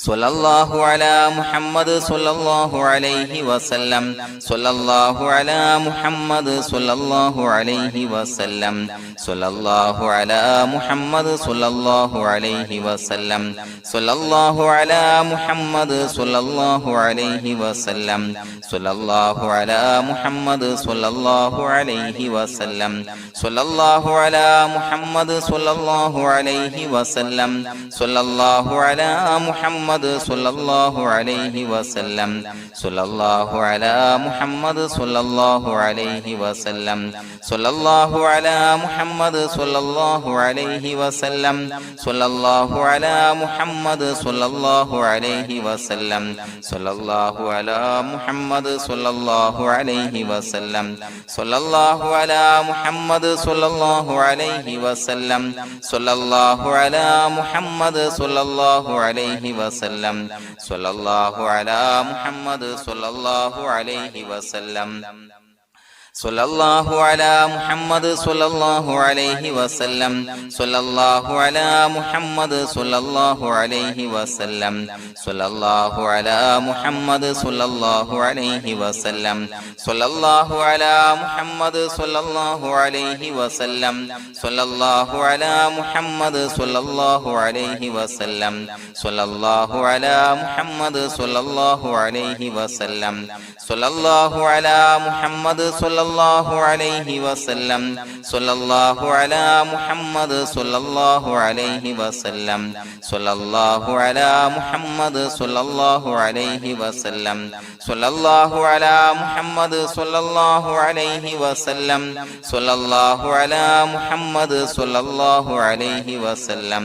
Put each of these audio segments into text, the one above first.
സ്വല്ലല്ലാഹു അലാ മുഹമ്മദ് സ്വല്ലല്ലാഹു അലൈഹി വസല്ലം സ്വല്ലല്ലാഹു അലാ മുഹമ്മദ് സ്വല്ലല്ലാഹു അലൈഹി വസല്ലം സ്വല്ലല്ലാഹു അലാ മുഹമ്മദ് സ്വല്ലല്ലാഹു അലൈഹി വസല്ലം സ്വല്ലല്ലാഹു അലാ മുഹമ്മദ് സ്വല്ലല്ലാഹു അലൈഹി വസല്ലം സ്വല്ലല്ലാഹു അലാ മുഹമ്മദ് സ്വല്ലല്ലാഹു അലൈഹി വസല്ലം സ്വല്ലല്ലാഹു അലാ മുഹമ്മദ് സ്വല്ലല്ലാഹു അലൈഹി വസല്ലം സ്വല്ലല്ലാഹു അലാ മുഹമ്മദ് സ്വല്ലല്ലാഹു അലൈഹി വസല്ലം സ്വല്ലല്ലാഹു അലാ മുഹമ്മദ് സ്വല്ലല്ലാഹു അലൈഹി വസല്ലം സ്വല്ലല്ലാഹു അലാ മുഹമ്മദ് സ്വല്ലല്ലാഹു അലൈഹി വസല്ലം സ്വല്ലല്ലാഹു അലാ മുഹമ്മദ് സ്വല്ലല്ലാഹു അലൈഹി വസല്ലം സ്വല്ലല്ലാഹു അലാ മുഹമ്മദ് സ്വല്ലല്ലാഹു അലൈഹി വസല്ലം സ്വല്ലല്ലാഹു അലാ മുഹമ്മദ് സ്വല്ലല്ലാഹു അലൈഹി വസല്ലം സ്വല്ലല്ലാഹു അലാ മുഹമ്മദ് സ്വല്ലല്ലാഹു അലൈഹി വസല്ലം സ്വല്ലല്ലാഹു അലാ മുഹമ്മദ് സ്വല്ലല്ലാഹു അലൈഹി വസല്ലം സ്വല്ലല്ലാഹു അലാ മുഹമ്മദ് സ്വല്ലല്ലാഹു അലൈഹി വസല്ലം സ്വല്ലല്ലാഹു അലാ മുഹമ്മദ് സ്വല്ലല്ലാഹു അലൈഹി വസല്ലം സ്വല്ലല്ലാഹു അലാ മുഹമ്മദ് സ്വല്ലല്ലാഹു അലൈഹി വസല്ലം സ്വല്ലല്ലാഹു അലാ മുഹമ്മദ് സ്വല്ലല്ലാഹു അലൈഹി വസല്ലം സ്വല്ലല്ലാഹു അലാ മുഹമ്മദ് സ്വല്ലല്ലാഹു അലൈഹി വസല്ലം സ്വല്ലല്ലാഹു അലാ മുഹമ്മദ് സ്വല്ലല്ലാഹു അലൈഹി വസല്ലം സ്വല്ലല്ലാഹു അലാ മുഹമ്മദ് സ്വല്ലല്ലാഹു അലൈഹി വസല്ലം സ്വല്ലല്ലാഹു അലാ മുഹമ്മദ് സ്വല്ലല്ലാഹു അലൈഹി വസല്ലം സ്വല്ലല്ലാഹു അലാ മുഹമ്മദ് സ്വല്ലല്ലാഹു അലൈഹി വസല്ലം സ്വല്ലല്ലാഹു അലാ മുഹമ്മദ് സ്വല്ലല്ലാഹു അലൈഹി വസല്ലം സ്വല്ലല്ലാഹു അലാ മുഹമ്മദ് സ്വല്ലല്ലാഹു അലൈഹി വസല്ലം സ്വല്ലല്ലാഹു അലാ മുഹമ്മദ് സ്വല്ലല്ലാഹു അലൈഹി വസല്ലം സ്വല്ലല്ലാഹു അലാ മുഹമ്മദ് സ്വല്ലല്ലാഹു അലൈഹി വസല്ലം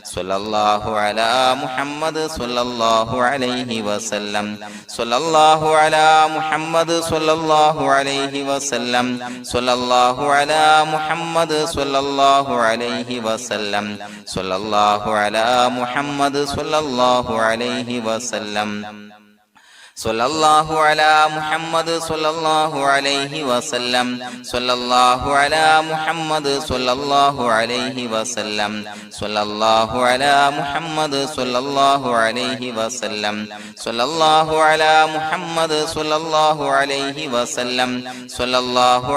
സ്വല്ലല്ലാഹു അലാ മുഹമ്മദ് സ്വല്ലല്ലാഹു അലൈഹി വസല്ലം സ്വല്ലല്ലാഹു അലാ മുഹമ്മദ് സ്വല്ലല്ലാഹു അലൈഹി വസല്ലം സ്വല്ലല്ലാഹു അലാ മുഹമ്മദ് സ്വല്ലല്ലാഹു അലൈഹി വസല്ലം സ്വല്ലല്ലാഹു അലാ മുഹമ്മദ് സ്വല്ലല്ലാഹു അലൈഹി വസല്ലം സ്വല്ലല്ലാഹു അലാ മുഹമ്മദ് സ്വല്ലല്ലാഹു അലൈഹി വസല്ലം സ്വല്ലല്ലാഹു അലാ മുഹമ്മദ് സ്വല്ലല്ലാഹു അലൈഹി വസല്ലം സ്വല്ലല്ലാഹു അലാ മുഹമ്മദ് സ്വല്ലല്ലാഹു അലൈഹി വസല്ലം സ്വല്ലല്ലാഹു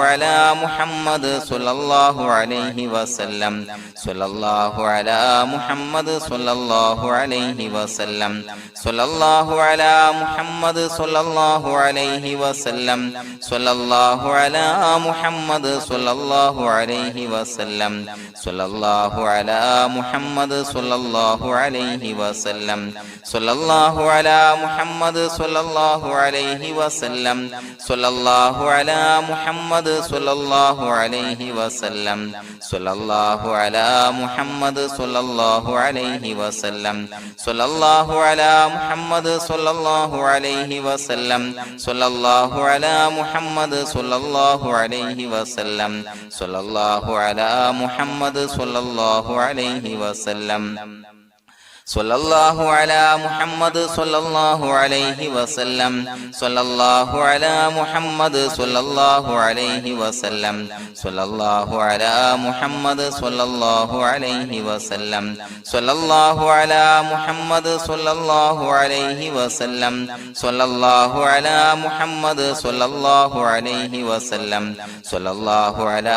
അലാ മുഹമ്മദ് സ്വല്ലല്ലാഹു അലൈഹി വസല്ലം സ്വല്ലല്ലാഹു അലാ മുഹമ്മദ് സ്വല്ലല്ലാഹു അലൈഹി വസല്ലം സ്വല്ലല്ലാഹു അലാ മുഹമ്മദ് സ്വല്ലല്ലാഹു അലൈഹി വസല്ലം സ്വല്ലല്ലാഹു അലാ മുഹമ്മദ് സ്വല്ലല്ലാഹു അലൈഹി വസല്ലം സ്വല്ലല്ലാഹു അലാ മുഹമ്മദ് സ്വല്ലല്ലാഹു അലൈഹി വസല്ലം സ്വല്ലല്ലാഹു അലാ മുഹമ്മദ് സ്വല്ലല്ലാഹു അലൈഹി വസല്ലം സ്വല്ലല്ലാഹു അലാ മുഹമ്മദ് സ്വല്ലല്ലാഹു അലൈഹി വസല്ലം സ്വല്ലല്ലാഹു അലാ മുഹമ്മദ് സ്വല്ലല്ലാഹു അലൈഹി വസല്ലം സ്വല്ലല്ലാഹു അലാ മുഹമ്മദ് സ്വല്ലല്ലാഹു അലൈഹി വസല്ലം സ്വല്ലല്ലാഹു അലാ മുഹമ്മദ് സ്വല്ലല്ലാഹു അലൈഹി വസല്ലം സ്വല്ലല്ലാഹു അലാ മുഹമ്മദ് സ്വല്ലല്ലാഹു അലൈഹി വസല്ലം സ്വല്ലല്ലാഹു അലാ മുഹമ്മദ് സ്വല്ലല്ലാഹു അലൈഹി വസല്ലം സ്വല്ലല്ലാഹു അലാ മുഹമ്മദ് സ്വല്ലല്ലാഹു അലൈഹി വസല്ലം സ്വല്ലല്ലാഹു അലാ മുഹമ്മദ് സ്വല്ലല്ലാഹു അലൈഹി വസല്ലം സ്വല്ലല്ലാഹു അലാ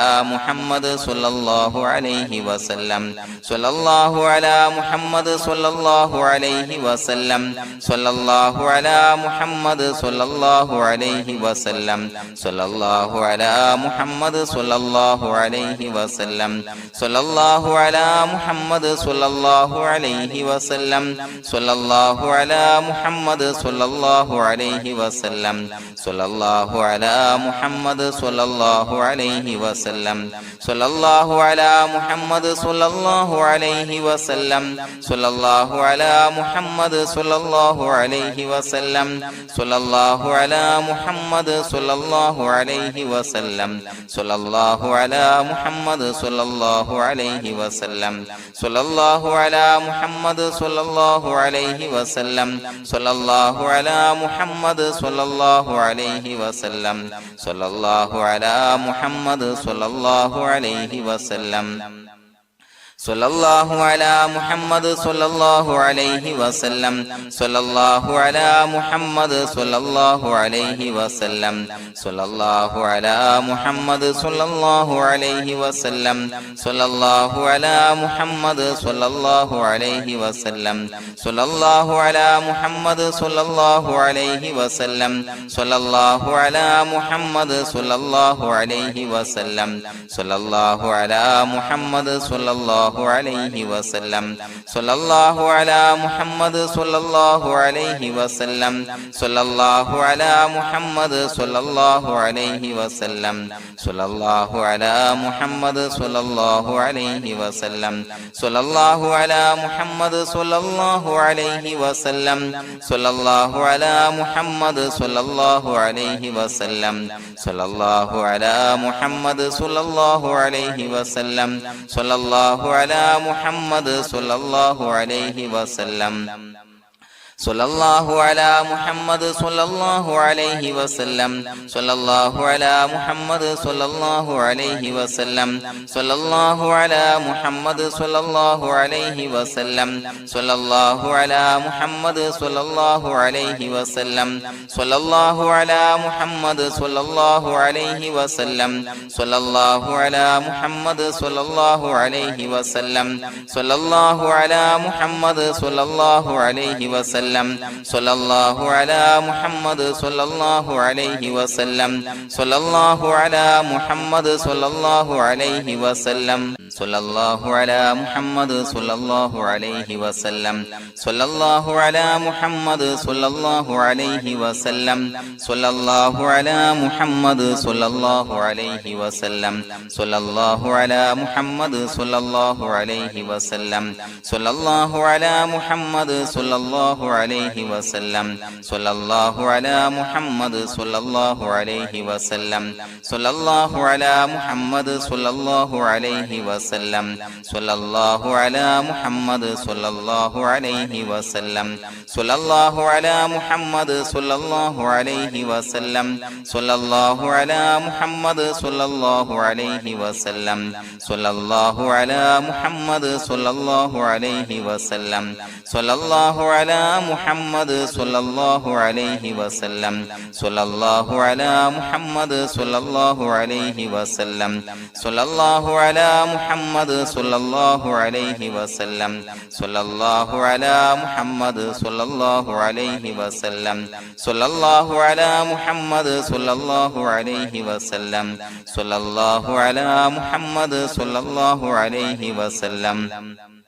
മുഹമ്മദ് സ്വല്ലല്ലാഹു അലൈഹി വസല്ലം സ്വല്ലല്ലാഹു അലാ മുഹമ്മദ് സ്വല്ലല്ലാഹു അലൈഹി വസല്ലം സ്വല്ലല്ലാഹു അലാ മുഹമ്മദ് സ്വല്ലല്ലാഹു അലൈഹി വസല്ലം സ്വല്ലല്ലാഹു അലാ മുഹമ്മദ് സ്വല്ലല്ലാഹു അലൈഹി വസല്ലം സ്വല്ലല്ലാഹു അലാ മുഹമ്മദ് സ്വല്ലല്ലാഹു അലൈഹി വസല്ലം സ്വല്ലല്ലാഹു അലാ മുഹമ്മദ് സ്വല്ലല്ലാഹു അലൈഹി വസല്ലം സ്വല്ലല്ലാഹു അലാ മുഹമ്മദ് സ്വല്ലല്ലാഹു അലൈഹി വസല്ലം സ്വല്ലല്ലാഹു അലാ മുഹമ്മദ് സ്വല്ലല്ലാഹു അലൈഹി വസല്ലം സ്വല്ലല്ലാഹു അലാ മുഹമ്മദ് സ്വല്ലല്ലാഹു അലൈഹി വസല്ലം സ്വല്ലല്ലാഹു അലാ മുഹമ്മദ് സ്വല്ലല്ലാഹു അലൈഹി വസല്ലം സ്വല്ലല്ലാഹു അലാ മുഹമ്മദ് സ്വല്ലല്ലാഹു അലൈഹി വസല്ലം സ്വല്ലല്ലാഹു അലാ മുഹമ്മദ് സ്വല്ലല്ലാഹു അലൈഹി വസല്ലം സ്വല്ലല്ലാഹു അലാ മുഹമ്മദ് സ്വല്ലല്ലാഹു അലൈഹി വസല്ലം സ്വല്ലല്ലാഹു അലാ മുഹമ്മദ് സ്വല്ലല്ലാഹു അലൈഹി വസല്ലം സ്വല്ലല്ലാഹു അലാ മുഹമ്മദ് സ്വല്ലല്ലാഹു അലൈഹി വസല്ലം സ്വല്ലല്ലാഹു അലാ മുഹമ്മദ് സ്വല്ലല്ലാഹു അലൈഹി വസല്ലം സ്വല്ലല്ലാഹു അലാ മുഹമ്മദ് സ്വല്ലല്ലാഹു അലൈഹി വസല്ലം സ്വല്ലല്ലാഹു അലാ മുഹമ്മദ് സ്വല്ലല്ലാഹു അലൈഹി വസല്ലം സ്വല്ലല്ലാഹു അലാ മുഹമ്മദ് സ്വല്ലല്ലാഹു അലൈഹി വസല്ലം സ്വല്ലല്ലാഹു അലാ മുഹമ്മദ് സ്വല്ലല്ലാഹു അലൈഹി വസല്ലം സ്വല്ലല്ലാഹു അലാ മുഹമ്മദ് സ്വല്ലല്ലാഹു അലൈഹി വസല്ലം സ്വല്ലല്ലാഹു അലാ മുഹമ്മദ് സ്വല്ലല്ലാഹു അലൈഹി വസല്ലം സ്വല്ലല്ലാഹു അലാ മുഹമ്മദ് സ്വല്ലല്ലാഹു അലൈഹി വസല്ലം സ്വല്ലല്ലാഹു അലാ മുഹമ്മദ് സ്വല്ലല്ലാഹു അലൈഹി വസല്ലം സ്വല്ലല്ലാഹു അലാ മുഹമ്മദ് സ്വല്ലല്ലാഹു അലൈഹി വസല്ലം സ്വല്ലല്ലാഹു അലാ മുഹമ്മദ് സ്വല്ലല്ലാഹു അലൈഹി വസല്ലം സ്വല്ലല്ലാഹു അലാ മുഹമ്മദ് സ്വല്ലല്ലാഹു അലൈഹി വസല്ലം സ്വല്ലല്ലാഹു അലാ മുഹമ്മദ് സ്വല്ലല്ലാഹു അലൈഹി വസല്ലം സ്വല്ലല്ലാഹു അലാ മുഹമ്മദ് സ്വല്ലല്ലാഹു അലൈഹി വസല്ലം സ്വല്ലല്ലാഹു അലാ മുഹമ്മദ് സ്വല്ലല്ലാഹു അലൈഹി വസല്ലം സ്വല്ലല്ലാഹു അലാ മുഹമ്മദ് സ്വല്ലല്ലാഹു അലൈഹി വസല്ലം സ്വല്ലല്ലാഹു അലാ മുഹമ്മദ് സ്വല്ലല്ലാഹു അലൈഹി വസല്ലം സ്വല്ലല്ലാഹു അലാ മുഹമ്മദ് സ്വല്ലല്ലാഹു അലൈഹി വസല്ലം സ്വല്ലല്ലാഹു അലാ മുഹമ്മദ് സ്വല്ലല്ലാഹു അലൈഹി വസല്ലം സ്വല്ലല്ലാഹു അലാ മുഹമ്മദ് സ്വല്ലല്ലാഹു അലൈഹി വസല്ലം സ്വല്ലല്ലാഹു അലാ മുഹമ്മദ് സ്വല്ലല്ലാഹു അലൈഹി വസല്ലം സ്വല്ലല്ലാഹു അലാ മുഹമ്മദ് സ്വല്ലല്ലാഹു അലൈഹി വസല്ലം സ്വല്ലല്ലാഹു അലാ മുഹമ്മദ് സ്വല്ലല്ലാഹു അലൈഹി വസല്ലം സ്വല്ലല്ലാഹു അലാ മുഹമ്മദ് സ്വല്ലല്ലാഹു അലൈഹി വസല്ലം സ്വല്ലല്ലാഹു അലാ മുഹമ്മദ് സ്വല്ലല്ലാഹു അലൈഹി വസല്ലം സ്വല്ലല്ലാഹു അലാ മുഹമ്മദ് സ്വല്ലല്ലാഹു അലൈഹി വസല്ലം സ്വല്ലല്ലാഹു അലാ മുഹമ്മദ് സ്വല്ലല്ലാഹു അലൈഹി വസല്ലം സ്വല്ലല്ലാഹു അലാ മുഹമ്മദ് സ്വല്ലല്ലാഹു അലൈഹി വസല്ലം സ്വല്ലല്ലാഹു അലാ മുഹമ്മദ് സ്വല്ലല്ലാഹു അലൈഹി വസല്ലം സ്വല്ലല്ലാഹു അലാ മുഹമ്മദ് സ്വല്ലല്ലാഹു അലൈഹി വസല്ലം സ്വല്ലല്ലാഹു അലാ മുഹമ്മദ് സ്വല്ലല്ലാഹു അലൈഹി വസല്ലം സ്വല്ലല്ലാഹു അലാ മുഹമ്മദ് സ്വല്ലല്ലാഹു അലൈഹി വസല്ലം സ്വല്ലല്ലാഹു അലാ മുഹമ്മദ് സ്വല്ലല്ലാഹു അലൈഹി വസല്ലം സ്വല്ലല്ലാഹു അലാ മുഹമ്മദ് സ്വല്ലല്ലാഹു അലൈഹി വസല്ലം സ്വല്ലല്ലാഹു അലാ മുഹമ്മദ് സ്വല്ലല്ലാഹു അലൈഹി വസല്ലം സ്വല്ലല്ലാഹു അലാ മുഹമ്മദ് സ്വല്ലല്ലാഹു അലൈഹി വസല്ലം സ്വല്ലല്ലാഹു അലാ മുഹമ്മദ് സ്വല്ലല്ലാഹു അലൈഹി വസല്ലം സ്വല്ലല്ലാഹു അലാ മുഹമ്മദ് സ്വല്ലല്ലാഹു അലൈഹി വസല്ലം സ്വല്ലല്ലാഹു അലാ മുഹമ്മദ് സ്വല്ലല്ലാഹു അലൈഹി വസല്ലം സ്വല്ലല്ലാഹു അലാ മുഹമ്മദ് സ്വല്ലല്ലാഹു അലൈഹി വസല്ലം സ്വല്ലല്ലാഹു അലാ മുഹമ്മദ് സ്വല്ലല്ലാഹു അലൈഹി വസല്ലം സ്വല്ലല്ലാഹു അലാ മുഹമ്മദ് സ്വല്ലല്ലാഹു അലൈഹി വസല്ലം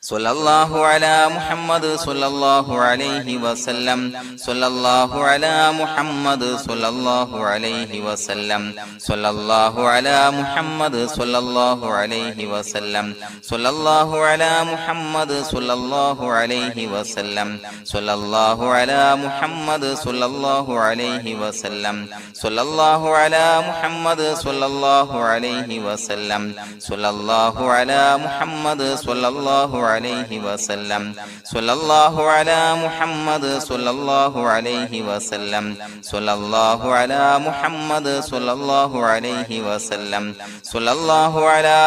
സ്വല്ലല്ലാഹു അലാ മുഹമ്മദ് സ്വല്ലല്ലാഹു അലൈഹി വസല്ലം സ്വല്ലല്ലാഹു അലാ മുഹമ്മദ് സ്വല്ലല്ലാഹു അലൈഹി വസല്ലം സ്വല്ലല്ലാഹു അലാ മുഹമ്മദ് സ്വല്ലല്ലാഹു അലൈഹി വസല്ലം സ്വല്ലല്ലാഹു അലാ മുഹമ്മദ് സ്വല്ലല്ലാഹു അലൈഹി വസല്ലം സ്വല്ലല്ലാഹു അലാ മുഹമ്മദ് സ്വല്ലല്ലാഹു അലൈഹി വസല്ലം സ്വല്ലല്ലാഹു അലാ മുഹമ്മദ് സ്വല്ലല്ലാഹു അലൈഹി വസല്ലം സ്വല്ലല്ലാഹു അലാ മുഹമ്മദ് സ്വല്ലല്ലാഹു അലൈഹി വസല്ലം സ്വല്ലല്ലാഹു അലാ മുഹമ്മദ് സ്വല്ലല്ലാഹു അലൈഹി വസല്ലം സ്വല്ലല്ലാഹു അലാ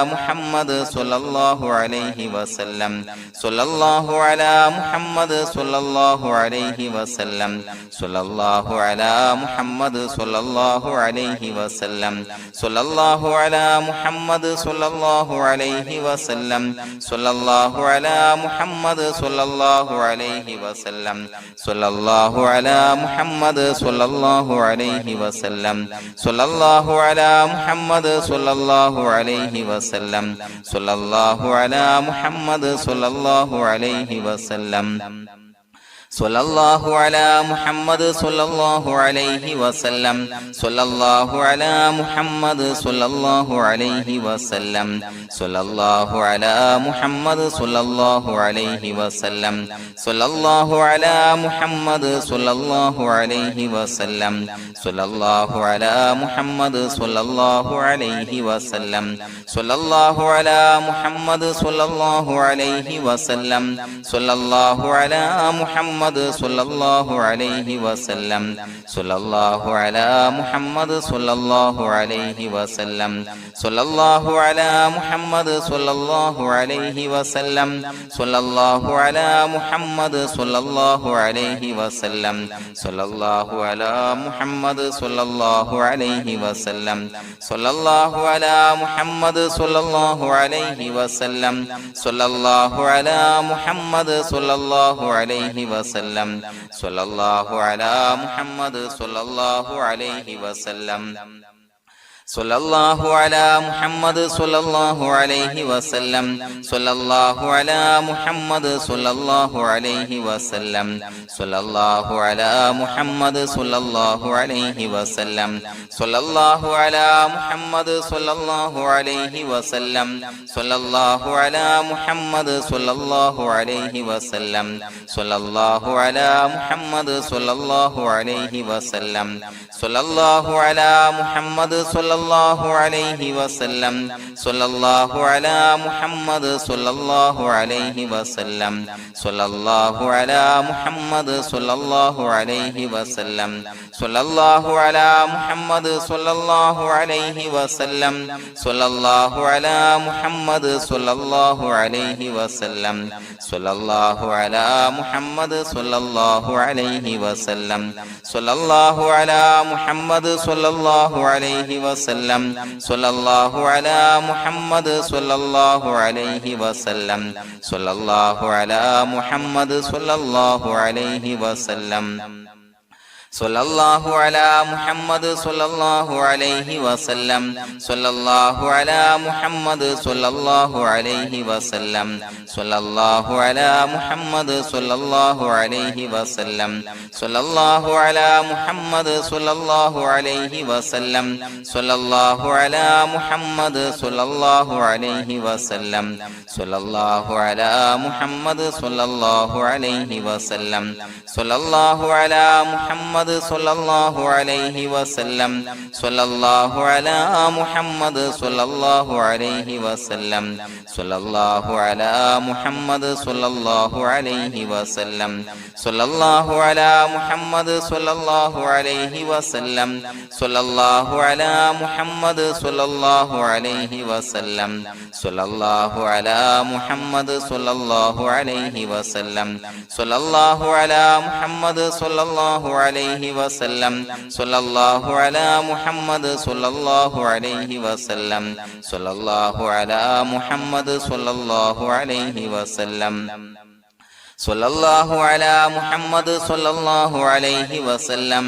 മുഹമ്മദ് സ്വല്ലല്ലാഹു അലൈഹി വസല്ലം സ്വല്ലല്ലാഹു അലാ മുഹമ്മദ് സ്വല്ലല്ലാഹു അലൈഹി വസല്ലം സ്വല്ലല്ലാഹു അലാ മുഹമ്മദ് സ്വല്ലല്ലാഹു അലൈഹി വസല്ലം സ്വല്ലല്ലാഹു അലാ മുഹമ്മദ് സ്വല്ലല്ലാഹു അലൈഹി വസല്ലം സ്വല്ലല്ലാഹു അലാ മുഹമ്മദ് സ്വല്ലല്ലാഹു അലൈഹി വസല്ലം സ്വല്ലല്ലാഹു അലാ മുഹമ്മദ് സ്വല്ലല്ലാഹു അലൈഹി വസല്ലം സ്വല്ലല്ലാഹു അലാ മുഹമ്മദ് സ്വല്ലല്ലാഹു അലൈഹി വസല്ലം സ്വല്ലല്ലാഹു അലാ മുഹമ്മദ് സ്വല്ലല്ലാഹു അലൈഹി വസല്ലം സ്വല്ലല്ലാഹു അലാ മുഹമ്മദ് സ്വല്ലല്ലാഹു അലൈഹി വസല്ലം സ്വല്ലല്ലാഹു അലാ മുഹമ്മദ് സ്വല്ലല്ലാഹു അലൈഹി വസല്ലം സ്വല്ലല്ലാഹു അലാ മുഹമ്മദ് സ്വല്ലല്ലാഹു അലൈഹി വസല്ലം സ്വല്ലല്ലാഹു അലാ മുഹമ്മദ് സ്വല്ലല്ലാഹു അലൈഹി വസല്ലം സ്വല്ലല്ലാഹു അലാ മുഹമ്മദ് സ്വല്ലല്ലാഹു അലൈഹി വസല്ലം സ്വല്ലല്ലാഹു അലാ മുഹമ്മദ് സ്വല്ലല്ലാഹു അലൈഹി വസല്ലം സ്വല്ലല്ലാഹു അലാ മുഹമ്മദ് മുഹമ്മദ് സ്വല്ലല്ലാഹു അലൈഹി വസല്ലം സ്വല്ലല്ലാഹു അലാ മുഹമ്മദ് സ്വല്ലല്ലാഹു അലൈഹി വസല്ലം സ്വല്ലല്ലാഹു അലാ മുഹമ്മദ് സ്വല്ലല്ലാഹു അലൈഹി വസല്ലം സ്വല്ലല്ലാഹു അലാ മുഹമ്മദ് സ്വല്ലല്ലാഹു അലൈഹി വസല്ലം സ്വല്ലല്ലാഹു അലാ മുഹമ്മദ് സ്വല്ലല്ലാഹു അലൈഹി വസല്ലം സ്വല്ലല്ലാഹു അലാ മുഹമ്മദ് സ്വല്ലല്ലാഹു അലൈഹി വസല്ലം സ്വല്ലല്ലാഹു അലാ മുഹമ്മദ് സ്വല്ലല്ലാഹു അലൈഹി വസല്ലം സ്വല്ലല്ലാഹു അലാ മുഹമ്മദ് സ്വല്ലല്ലാഹു അലൈഹി വസല്ലം സ്വല്ലല്ലാഹു അലാ മുഹമ്മദ് സ്വല്ലല്ലാഹു അലൈഹി വസല്ലം സ്വല്ലല്ലാഹു അലാ മുഹമ്മദ് സ്വല്ലല്ലാഹു അലൈഹി വസല്ലം സ്വല്ലല്ലാഹു അലാ മുഹമ്മദ് സ്വല്ലല്ലാഹു അലൈഹി വസല്ലം സ്വല്ലല്ലാഹു അലാ മുഹമ്മദ് സ്വല്ലല്ലാഹു അലൈഹി വസല്ലം സ്വല്ലല്ലാഹു അലാ മുഹമ്മദ് സ്വല്ലല്ലാഹു അലൈഹി വസല്ലം സ്വല്ലല്ലാഹു അലാ മുഹമ്മദ് സ്വല്ലല്ലാഹു അലൈഹി വസല്ലം സ്വല്ലല്ലാഹു അലാ മുഹമ്മദ് സ്വല്ലല്ലാഹു അലൈഹി വസല്ലം സ്വല്ലല്ലാഹു അലാ മുഹമ്മദ് സ്വല്ലല്ലാഹു അലൈഹി വസല്ലം സ്വല്ലല്ലാഹു അലാ മുഹമ്മദ് സ്വല്ലല്ലാഹു അലൈഹി വസല്ലം സ്വല്ലല്ലാഹു അലാ മുഹമ്മദ് സ്വല്ലല്ലാഹു അലൈഹി വസല്ലം സ്വല്ലല്ലാഹു അലാ മുഹമ്മദ് സ്വല്ലല്ലാഹു അലൈഹി വസല്ലം സ്വല്ലല്ലാഹു അലാ മുഹമ്മദ് സ്വല്ലല്ലാഹു അലൈഹി വസല്ലം സ്വല്ലല്ലാഹു അലാ മുഹമ്മദ് സ്വല്ലല്ലാഹു അലൈഹി വസല്ലം സ്വല്ലല്ലാഹു അലാ മുഹമ്മദ് സ്വല്ലല്ലാഹു അലൈഹി വസല്ലം സ്വല്ലല്ലാഹു അലാ മുഹമ്മദ് സ്വല്ലല്ലാഹു അലൈഹി വസല്ലം സ്വല്ലല്ലാഹു അലാ മുഹമ്മദ് സ്വല്ലല്ലാഹു അലൈഹി വസല്ലം സ്വല്ലല്ലാഹു അലാ മുഹമ്മദ് സ്വല്ലല്ലാഹു അലൈഹി വസല്ലം സ്വല്ലല്ലാഹു അലാ മുഹമ്മദ് സ്വല്ലല്ലാഹു അലൈഹി വസല്ലം സ്വല്ലല്ലാഹു അലാ മുഹമ്മദ് സ്വല്ലല്ലാഹു അലൈഹി വസല്ലം സ്വല്ലല്ലാഹു അലാ മുഹമ്മദ് സ്വല്ലല്ലാഹു അലൈഹി വസല്ലം സ്വല്ലല്ലാഹു അലാ മുഹമ്മദ് സ്വല്ലല്ലാഹു അലൈഹി വസല്ലം സ്വല്ലല്ലാഹു അലാ മുഹമ്മദ് സ്വല്ലല്ലാഹു അലൈഹി വസല്ലം സ്വല്ലല്ലാഹു അലാ മുഹമ്മദ് സ്വല്ലല്ലാഹു അലൈഹി വസല്ലം സ്വല്ലല്ലാഹു അലാ മുഹമ്മദ് സ്വല്ലല്ലാഹു അലൈഹി വസല്ലം സ്വല്ലല്ലാഹു അലാ മുഹമ്മദ് സ്വല്ലല്ലാഹു അലൈഹി വസല്ലം സ്വല്ലല്ലാഹു അലാ മുഹമ്മദ് സ്വല്ലല്ലാഹു അലൈഹി വസല്ലം സ്വല്ലല്ലാഹു അലാ മുഹമ്മദ് സ്വല്ലല്ലാഹു അലൈഹി വസല്ലം സ്വല്ലല്ലാഹു അലാ മുഹമ്മദ് സ്വല്ലല്ലാഹു അലൈഹി വസല്ലം സ്വല്ലല്ലാഹു അലാ മുഹമ്മദ് സ്വല്ലല്ലാഹു അലൈഹി വസല്ലം സ്വല്ലല്ലാഹു അലാ മുഹമ്മദ് സ്വല്ലല്ലാഹു അലൈഹി വസല്ലം സ്വല്ലല്ലാഹു അലാ മുഹമ്മദ് സ്വല്ലല്ലാഹു അലൈഹി വസല്ലം സ്വല്ലല്ലാഹു അലാ മുഹമ്മദ് സ്വല്ലല്ലാഹു അലൈഹി വസല്ലം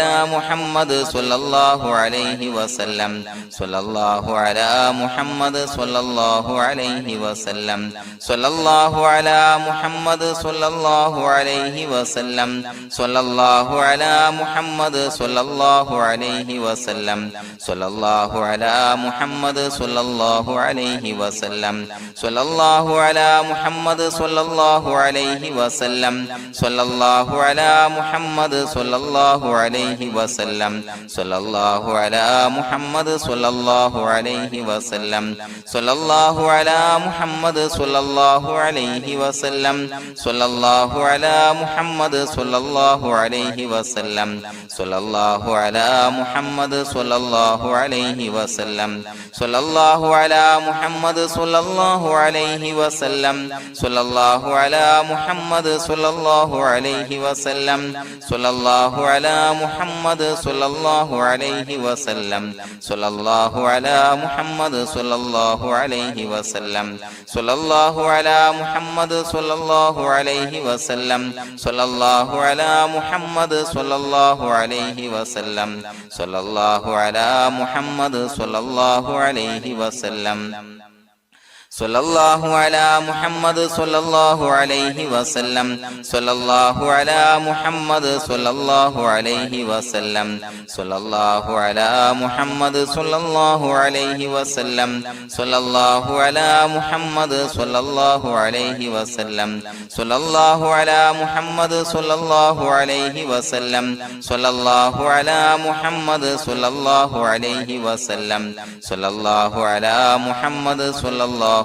സ്വല്ലല്ലാഹു അലാ മുഹമ്മദ് സ്വല്ലല്ലാഹു അലൈഹി വസല്ലം സ്വല്ലല്ലാഹു അലാ മുഹമ്മദ് സ്വല്ലല്ലാഹു അലൈഹി വസല്ലം സ്വല്ലല്ലാഹു അലാ മുഹമ്മദ് സ്വല്ലല്ലാഹു അലൈഹി വസല്ലം സ്വല്ലല്ലാഹു അലാ മുഹമ്മദ് സ്വല്ലല്ലാഹു അലൈഹി വസല്ലം സ്വല്ലല്ലാഹു അലാ മുഹമ്മദ് സ്വല്ലല്ലാഹു അലൈഹി വസല്ലം സ്വല്ലല്ലാഹു അലാ മുഹമ്മദ് സ്വല്ലല്ലാഹു അലൈഹി വസല്ലം സ്വല്ലല്ലാഹു അലാ മുഹമ്മദ് സ്വല്ലല്ലാഹു അലൈഹി വസല്ലം സ്വല്ലല്ലാഹു അലാ മുഹമ്മദ് സ്വല്ലല്ലാഹു അലൈഹി വസല്ലം സ്വല്ലല്ലാഹു അലാ മുഹമ്മദ് സ്വല്ലല്ലാഹു അലൈഹി വസല്ലം സ്വല്ലല്ലാഹു അലാ മുഹമ്മദ് സ്വല്ലല്ലാഹു അലൈഹി വസല്ലം സ്വല്ലല്ലാഹു അലാ മുഹമ്മദ് സ്വല്ലല്ലാഹു അലൈഹി വസല്ലം സ്വല്ലല്ലാഹു അലാ മുഹമ്മദ് സ്വല്ലല്ലാഹു അലൈഹി വസല്ലം സ്വല്ലല്ലാഹു അലാ മുഹമ്മദ് സ്വല്ലല്ലാഹു അലൈഹി വസല്ലം സ്വല്ലല്ലാഹു അലാ മുഹമ്മദ് സ്വല്ലല്ലാഹു അലൈഹി വസല്ലം സ്വല്ലല്ലാഹു അലാ മുഹമ്മദ് സ്വല്ലല്ലാഹു അലൈഹി വസല്ലം സ്വല്ലല്ലാഹു അലാ മുഹമ്മദ് സ്വല്ലല്ലാഹു അലൈഹി വസല്ലം സ്വല്ലല്ലാഹു അലാ മുഹമ്മദ് സ്വല്ലല്ലാഹു അലൈഹി വസല്ലം സ്വല്ലല്ലാഹു അലാ മുഹമ്മദ് സ്വല്ലല്ലാഹു അലൈഹി വസല്ലം സ്വല്ലല്ലാഹു അലാ മുഹമ്മദ് സ്വല്ലല്ലാഹു അലൈഹി വസല്ലം സ്വല്ലല്ലാഹു അലാ മുഹമ്മദ് സ്വല്ലല്ലാഹു അലൈഹി വസല്ലം സ്വല്ലല്ലാഹു അലാ മുഹമ്മദ് സ്വല്ലല്ലാഹു അലൈഹി വസല്ലം സ്വല്ലല്ലാഹു അലാ മുഹമ്മദ് സ്വല്ലല്ലാഹു അലൈഹി വസല്ലം സ്വല്ലല്ലാഹു അലാ മുഹമ്മദ് സ്വല്ലല്ലാഹു അലൈഹി വസല്ലം സ്വല്ലല്ലാഹു അലാ മുഹമ്മദ് സ്വല്ലല്ലാഹു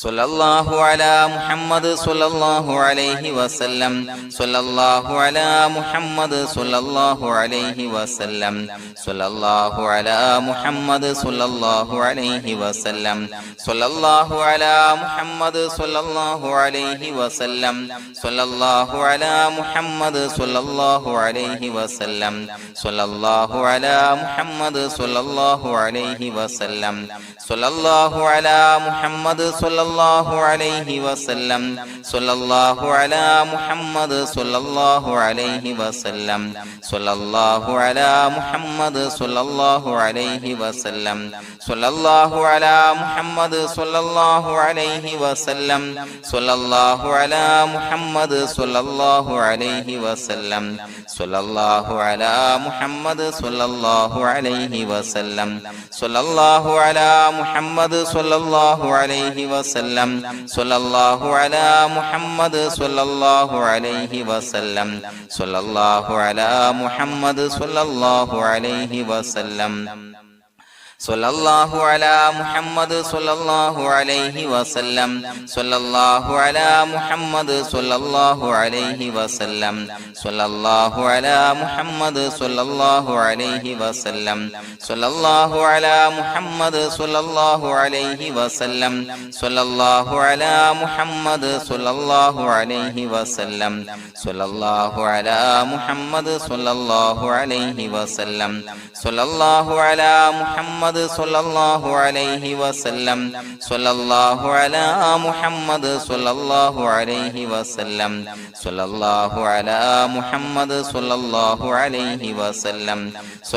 സ്വല്ലല്ലാഹു അലാ മുഹമ്മദ് സ്വല്ലല്ലാഹു അലൈഹി വസല്ലം സ്വല്ലല്ലാഹു അലാ മുഹമ്മദ് സ്വല്ലല്ലാഹു അലൈഹി വസല്ലം സ്വല്ലല്ലാഹു അലാ മുഹമ്മദ് സ്വല്ലല്ലാഹു അലൈഹി വസല്ലം സ്വല്ലല്ലാഹു അലാ മുഹമ്മദ് സ്വല്ലല്ലാഹു അലൈഹി വസല്ലം സ്വല്ലല്ലാഹു അലാ മുഹമ്മദ് സ്വല്ലല്ലാഹു അലൈഹി വസല്ലം സ്വല്ലല്ലാഹു അലാ മുഹമ്മദ് സ്വല്ലല്ലാഹു അലൈഹി വസല്ലം സ്വല്ലല്ലാഹു അലാ മുഹമ്മദ് സ്വല്ലല്ലാഹു അലൈഹി വസല്ലം സ്വല്ലല്ലാഹു അലാ മുഹമ്മദ് സ്വല്ലല്ലാഹു അലൈഹി വസല്ലം സ്വല്ലല്ലാഹു അലാ മുഹമ്മദ് സ്വല്ലല്ലാഹു അലൈഹി വസല്ലം സ്വല്ലല്ലാഹു അലാ മുഹമ്മദ് സ്വല്ലല്ലാഹു അലൈഹി വസല്ലം സ്വല്ലല്ലാഹു അലാ മുഹമ്മദ് സ്വല്ലല്ലാഹു അലൈഹി വസല്ലം സ്വല്ലല്ലാഹു അലാ മുഹമ്മദ് സ്വല്ലല്ലാഹു അലൈഹി വസല്ലം സ്വല്ലല്ലാഹു അലാ മുഹമ്മദ് സ്വല്ലല്ലാഹു അലൈഹി വസല്ലം സ്വല്ലല്ലാഹു അലാ മുഹമ്മദ് സ്വല്ലല്ലാഹു അലൈഹി വസല്ലം സ്വല്ലല്ലാഹു അലാ മുഹമ്മദ് സ്വല്ലല്ലാഹു അലൈഹി വസല്ലം സ്വല്ലല്ലാഹു അലാ മുഹമ്മദ് സ്വല്ലല്ലാഹു അലൈഹി വസല്ലം സ്വല്ലല്ലാഹു അലാ മുഹമ്മദ് സ്വല്ലല്ലാഹു അലൈഹി വസല്ലം സ്വല്ലല്ലാഹു അലാ മുഹമ്മദ് സ്വല്ലല്ലാഹു അലൈഹി വസല്ലം സ്വല്ലല്ലാഹു അലാ മുഹമ്മദ് സ്വല്ലല്ലാഹു അലൈഹി വസല്ലം സ്വല്ലല്ലാഹു അലാ മുഹമ്മദ് സ്വല്ലല്ലാഹു അലൈഹി വസല്ലം സ്വല്ലല്ലാഹു അലാ മുഹമ്മദ് സ്വല്ലല്ലാഹു അലൈഹി വസല്ലം സ്വല്ലല്ലാഹു അലാ മുഹമ്മദ് സ്വല്ലല്ലാഹു അലൈഹി വസല്ലം സ്വല്ലല്ലാഹു അലാ മുഹമ്മദ് സ്വല്ലല്ലാഹു അലൈഹി വസല്ലം സ്വല്ലല്ലാഹു അലാ മുഹമ്മദ് സ്വല്ലല്ലാഹു അലൈഹി വസല്ലം സ്വല്ലല്ലാഹു അലാ മുഹമ്മദ് സ്വല്ലല്ലാഹു അലൈഹി വസല്ലം സ്വല്ലല്ലാഹു അലാ മുഹമ്മദ് സ്വല്ലല്ലാഹു അലൈഹി വസല്ലം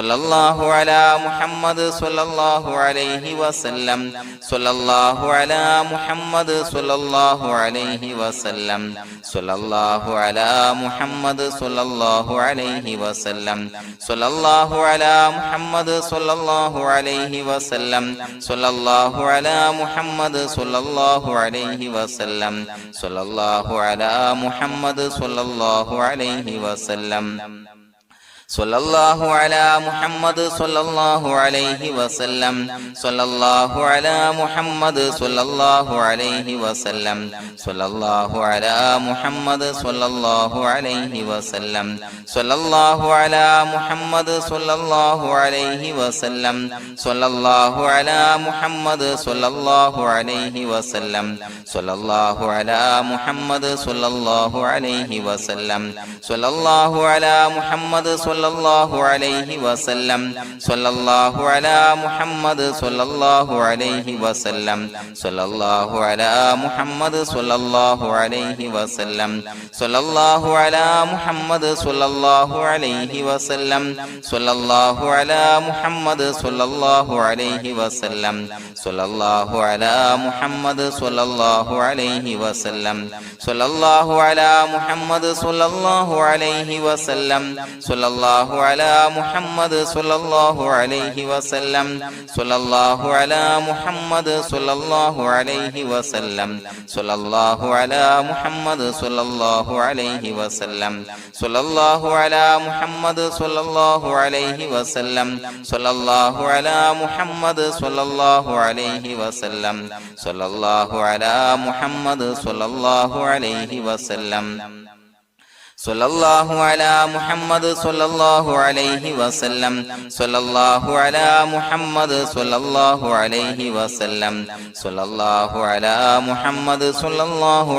സ്വല്ലല്ലാഹു അലാ മുഹമ്മദ് സ്വല്ലല്ലാഹു അലൈഹി വസല്ലം സ്വല്ലല്ലാഹു അലാ മുഹമ്മദ് സ്വല്ലല്ലാഹു അലൈഹി വസല്ലം സ്വല്ലല്ലാഹു അലാ മുഹമ്മദ് സ്വല്ലല്ലാഹു അലൈഹി വസല്ലം സ്വല്ലല്ലാഹു അലാ മുഹമ്മദ് സ്വല്ലല്ലാഹു അലൈഹി വസല്ലം സ്വല്ലല്ലാഹു അലാ മുഹമ്മദ് സ്വല്ലല്ലാഹു അലൈഹി വസല്ലം സ്വല്ലല്ലാഹു അലാ മുഹമ്മദ് സ്വല്ലല്ലാഹു അലൈഹി വസല്ലം സ്വല്ലല്ലാഹു അലാ മുഹമ്മദ് സ്വല്ലല്ലാഹു അലൈഹി വസല്ലം സ്വല്ലല്ലാഹു അലാ മുഹമ്മദ് സ്വല്ലല്ലാഹു അലൈഹി വസല്ലം സ്വല്ലല്ലാഹു അലാ മുഹമ്മദ് സ്വല്ലല്ലാഹു അലൈഹി വസല്ലം സ്വല്ലല്ലാഹു അലാ മുഹമ്മദ് സ്വല്ലല്ലാഹു അലൈഹി വസല്ലം സ്വല്ലല്ലാഹു അലാ മുഹമ്മദ് സ്വല്ലല്ലാഹു അലൈഹി വസല്ലം സ്വല്ലല്ലാഹു അലാ മുഹമ്മദ് സ്വല്ലല്ലാഹു അലൈഹി വസല്ലം സ്വല്ലല്ലാഹു അലാ മുഹമ്മദ് സ്വല്ലല്ലാഹു അലൈഹി വസല്ലം സ്വല്ലല്ലാഹു അലാ മുഹമ്മദ് സ്വല്ലല്ലാഹു അലൈഹി വസല്ലം സ്വല്ലല്ലാഹു അലാ മുഹമ്മദ് സ്വല്ലല്ലാഹു അലൈഹി വസല്ലം സ്വല്ലല്ലാഹു അലാ മുഹമ്മദ് സ്വല്ലല്ലാഹു അലൈഹി വസല്ലം സ്വല്ലല്ലാഹു അലാ മുഹമ്മദ് സ്വല്ലല്ലാഹു അലൈഹി വസല്ലം സ്വല്ലല്ലാഹു അലാ മുഹമ്മദ് സ്വല്ലല്ലാഹു അലൈഹി വസല്ലം സ്വല്ലല്ലാഹു അലാ മുഹമ്മദ് സ്വല്ലല്ലാഹു അലൈഹി വസല്ലം സ്വല്ലല്ലാഹു അലാ മുഹമ്മദ് സ്വല്ലല്ലാഹു അലൈഹി വസല്ലം സ്വല്ലല്ലാഹു അലാ മുഹമ്മദ് സ്വല്ലല്ലാഹു അലൈഹി വസല്ലം സ്വല്ലല്ലാഹു അലാ മുഹമ്മദ് സ്വല്ലല്ലാഹു അലൈഹി വസല്ലം സ്വല്ലല്ലാഹു അലാ മുഹമ്മദ് സ്വല്ലല്ലാഹു അലൈഹി വസല്ലം സ്വല്ലല്ലാഹു അലാ മുഹമ്മദ് സ്വല്ലല്ലാഹു അലൈഹി വസല്ലം സ്വല്ലല്ലാഹു അലാ മുഹമ്മദ് സ്വല്ലല്ലാഹു അലൈഹി വസല്ലം സ്വല്ലല്ലാഹു അലാ മുഹമ്മദ് സ്വല്ലല്ലാഹു അലൈഹി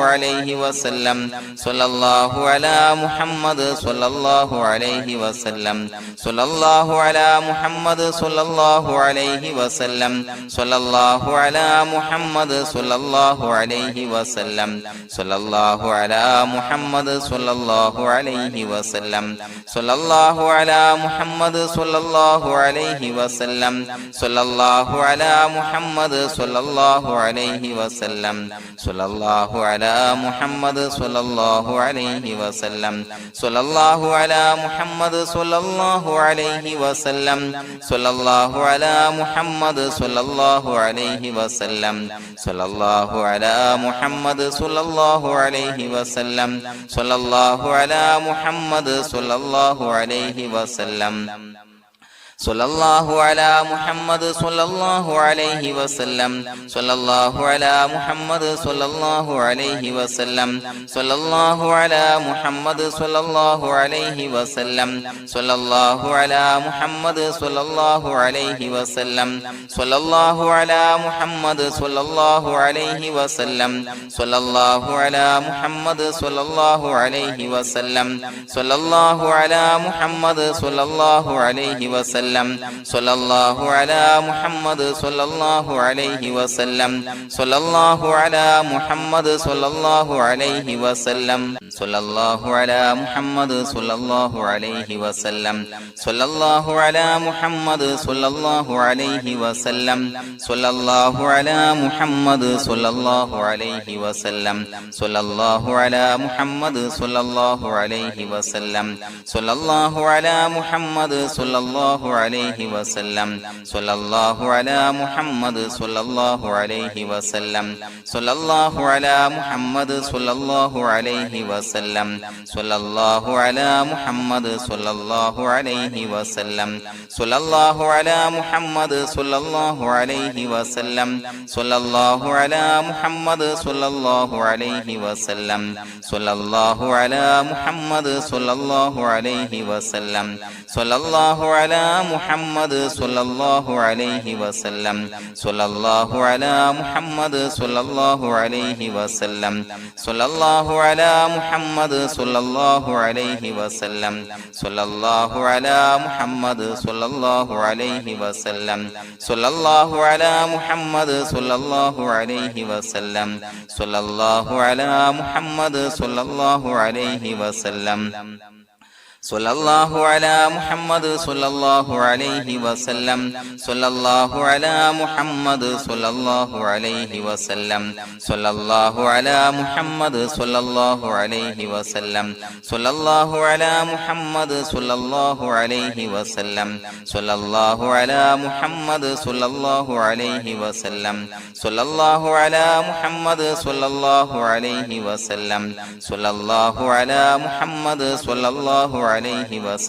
വസല്ലം സ്വല്ലല്ലാഹു അലാ മുഹമ്മദ് സ്വല്ലല്ലാഹു അലൈഹി വസല്ലം സ്വല്ലല്ലാഹു അലാ മുഹമ്മദ് സ്വല്ലല്ലാഹു അലൈഹി വസല്ലം സ്വല്ലല്ലാഹു അലാ മുഹമ്മദ് സ്വല്ലല്ലാഹു അലൈഹി വസല്ലം സ്വല്ലല്ലാഹു അലാ മുഹമ്മദ് സ്വല്ലല്ലാഹു അലൈഹി വസല്ലം സ്വല്ലല്ലാഹു അലാ മുഹമ്മദ് സ്വല്ലല്ലാഹു അലൈഹി വസല്ലം സ്വല്ലല്ലാഹു അലാ മുഹമ്മദ് സ്വല്ലല്ലാഹു അലൈഹി വസല്ലം സ്വല്ലല്ലാഹു അലാ മുഹമ്മദ് സ്വല്ലല്ലാഹു അലൈഹി വസല്ലം സ്വല്ലല്ലാഹു അലാ മുഹമ്മദ് സ്വല്ലല്ലാഹു അലൈഹി വസല്ലം സ്വല്ലല്ലാഹു അലാ മുഹമ്മദ് സ്വല്ലല്ലാഹു അലൈഹി വസല്ലം സ്വല്ലല്ലാഹു അലാ മുഹമ്മദ് സ്വല്ലല്ലാഹു അലൈഹി വസല്ലം സ്വല്ലല്ലാഹു അലാ മുഹമ്മദ് സ്വല്ലല്ലാഹു അലൈഹി വസല്ലം സ്വല്ലല്ലാഹു അലാ മുഹമ്മദ് സ്വല്ലല്ലാഹു അലൈഹി വസല്ലം സ്വല്ലല്ലാഹു അലാ മുഹമ്മദ് സ്വല്ലല്ലാഹു അലൈഹി വസല്ലം സ്വല്ലല്ലാഹു അലാ മുഹമ്മദ് സ്വല്ലല്ലാഹു അലൈഹി വസല്ലം സ്വല്ലല്ലാഹു അലാ മുഹമ്മദ് സ്വല്ലല്ലാഹു അലൈഹി വസല്ലം സ്വല്ലല്ലാഹു അലാ മുഹമ്മദ് സ്വല്ലല്ലാഹു അലൈഹി വസല്ലം സ്വല്ലല്ലാഹു അലാ മുഹമ്മദ് സ്വല്ലല്ലാഹു അലൈഹി വസല്ലം സ്വല്ലല്ലാഹു അലാ മുഹമ്മദ് സ്വല്ലല്ലാഹു അലൈഹി വസല്ലം സ്വല്ലല്ലാഹു അലാ മുഹമ്മദ് സ്വല്ലല്ലാഹു അലൈഹി വസല്ലം സ്വല്ലല്ലാഹു അലാ മുഹമ്മദ് സ്വല്ലല്ലാഹു അലൈഹി വസല്ലം സ്വല്ലല്ലാഹു അലാ മുഹമ്മദ് സ്വല്ലല്ലാഹു അലൈഹി വസല്ലം സ്വല്ലല്ലാഹു അലാ മുഹമ്മദ് സ്വല്ലല്ലാഹു അലൈഹി വസല്ലം സ്വല്ലല്ലാഹു അലാ മുഹമ്മദ് സ്വല്ലല്ലാഹു അലൈഹി വസല്ലം സ്വല്ലല്ലാഹു അലാ മുഹമ്മദ് സ്വല്ലല്ലാഹു അലൈഹി വസല്ലം സ്വല്ലല്ലാഹു അലാ മുഹമ്മദ് സ്വല്ലല്ലാഹു അലൈഹി വസല്ലം സ്വല്ലല്ലാഹു അലാ മുഹമ്മദ് സ്വല്ലല്ലാഹു അലൈഹി വസല്ലം സ്വല്ലല്ലാഹു അലാ മുഹമ്മദ് സ്വല്ലല്ലാഹു അലൈഹി വസല്ലം സ്വല്ലല്ലാഹു അലാ മുഹമ്മദ് സ്വല്ലല്ലാഹു അലൈഹി വസല്ലം സ്വല്ലല്ലാഹു അലാ മുഹമ്മദ് സ്വല്ലല്ലാഹു അലൈഹി വസല്ലം സ്വല്ലല്ലാഹു അലാ മുഹമ്മദ് സ്വല്ലല്ലാഹു അലൈഹി വസല്ലം സ്വല്ലല്ലാഹു അലാ മുഹമ്മദ് സ്വല്ലല്ലാഹു അലൈഹി വസല്ലം സ്വല്ലല്ലാഹു അലാ മുഹമ്മദ് സ്വല്ലല്ലാഹു അലൈഹി വസല്ലം സ്വല്ലല്ലാഹു അലാ മുഹമ്മദ് സ്വല്ലല്ലാഹു അലൈഹി വസല്ലം സ്വല്ലല്ലാഹു അലാ മുഹമ്മദ് സ്വല്ലല്ലാഹു അലൈഹി വസല്ലം സ്വല്ലല്ലാഹു അലാ മുഹമ്മദ് സ്വല്ലല്ലാഹു അലൈഹി വസല്ലം സ്വല്ലല്ലാഹു അലാ മുഹമ്മദ് സ്വല്ലല്ലാഹു അലൈഹി വസല്ലം സ്വല്ലല്ലാഹു അലാ മുഹമ്മദ് സ്വല്ലല്ലാഹു അലൈഹി വസല്ലം സ്വല്ലല്ലാഹു അലാ മുഹമ്മദ് സ്വല്ലല്ലാഹു അലൈഹി വസല്ലം സ്വല്ലല്ലാഹു അലാ മുഹമ്മദ് സ്വല്ലല്ലാഹു അലൈഹി വസല്ലം സ്വല്ലല്ലാഹു അലാ മുഹമ്മദ് സ്വല്ലല്ലാഹു അലൈഹി വസല്ലം സ്വല്ലല്ലാഹു അലാ മുഹമ്മദ് സ്വല്ലല്ലാഹു അലൈഹി വസല്ലം സ്വല്ലല്ലാഹു അലാ മുഹമ്മദ് സ്വല്ലല്ലാഹു അലൈഹി വസല്ലം സ്വല്ലല്ലാഹു അലാ മുഹമ്മദ് സ്വല്ലല്ലാഹു അലൈഹി വസല്ലം സ്വല്ലല്ലാഹു അലാ മുഹമ്മദ് സ്വല്ലല്ലാഹു അലൈഹി വസല്ലം സ്വല്ലല്ലാഹു അലാ മുഹമ്മദ് സ്വല്ലല്ലാഹു അലൈഹി വസല്ലം സ്വല്ലല്ലാഹു അലാ മുഹമ്മദ് സ്വല്ലല്ലാഹു അലൈഹി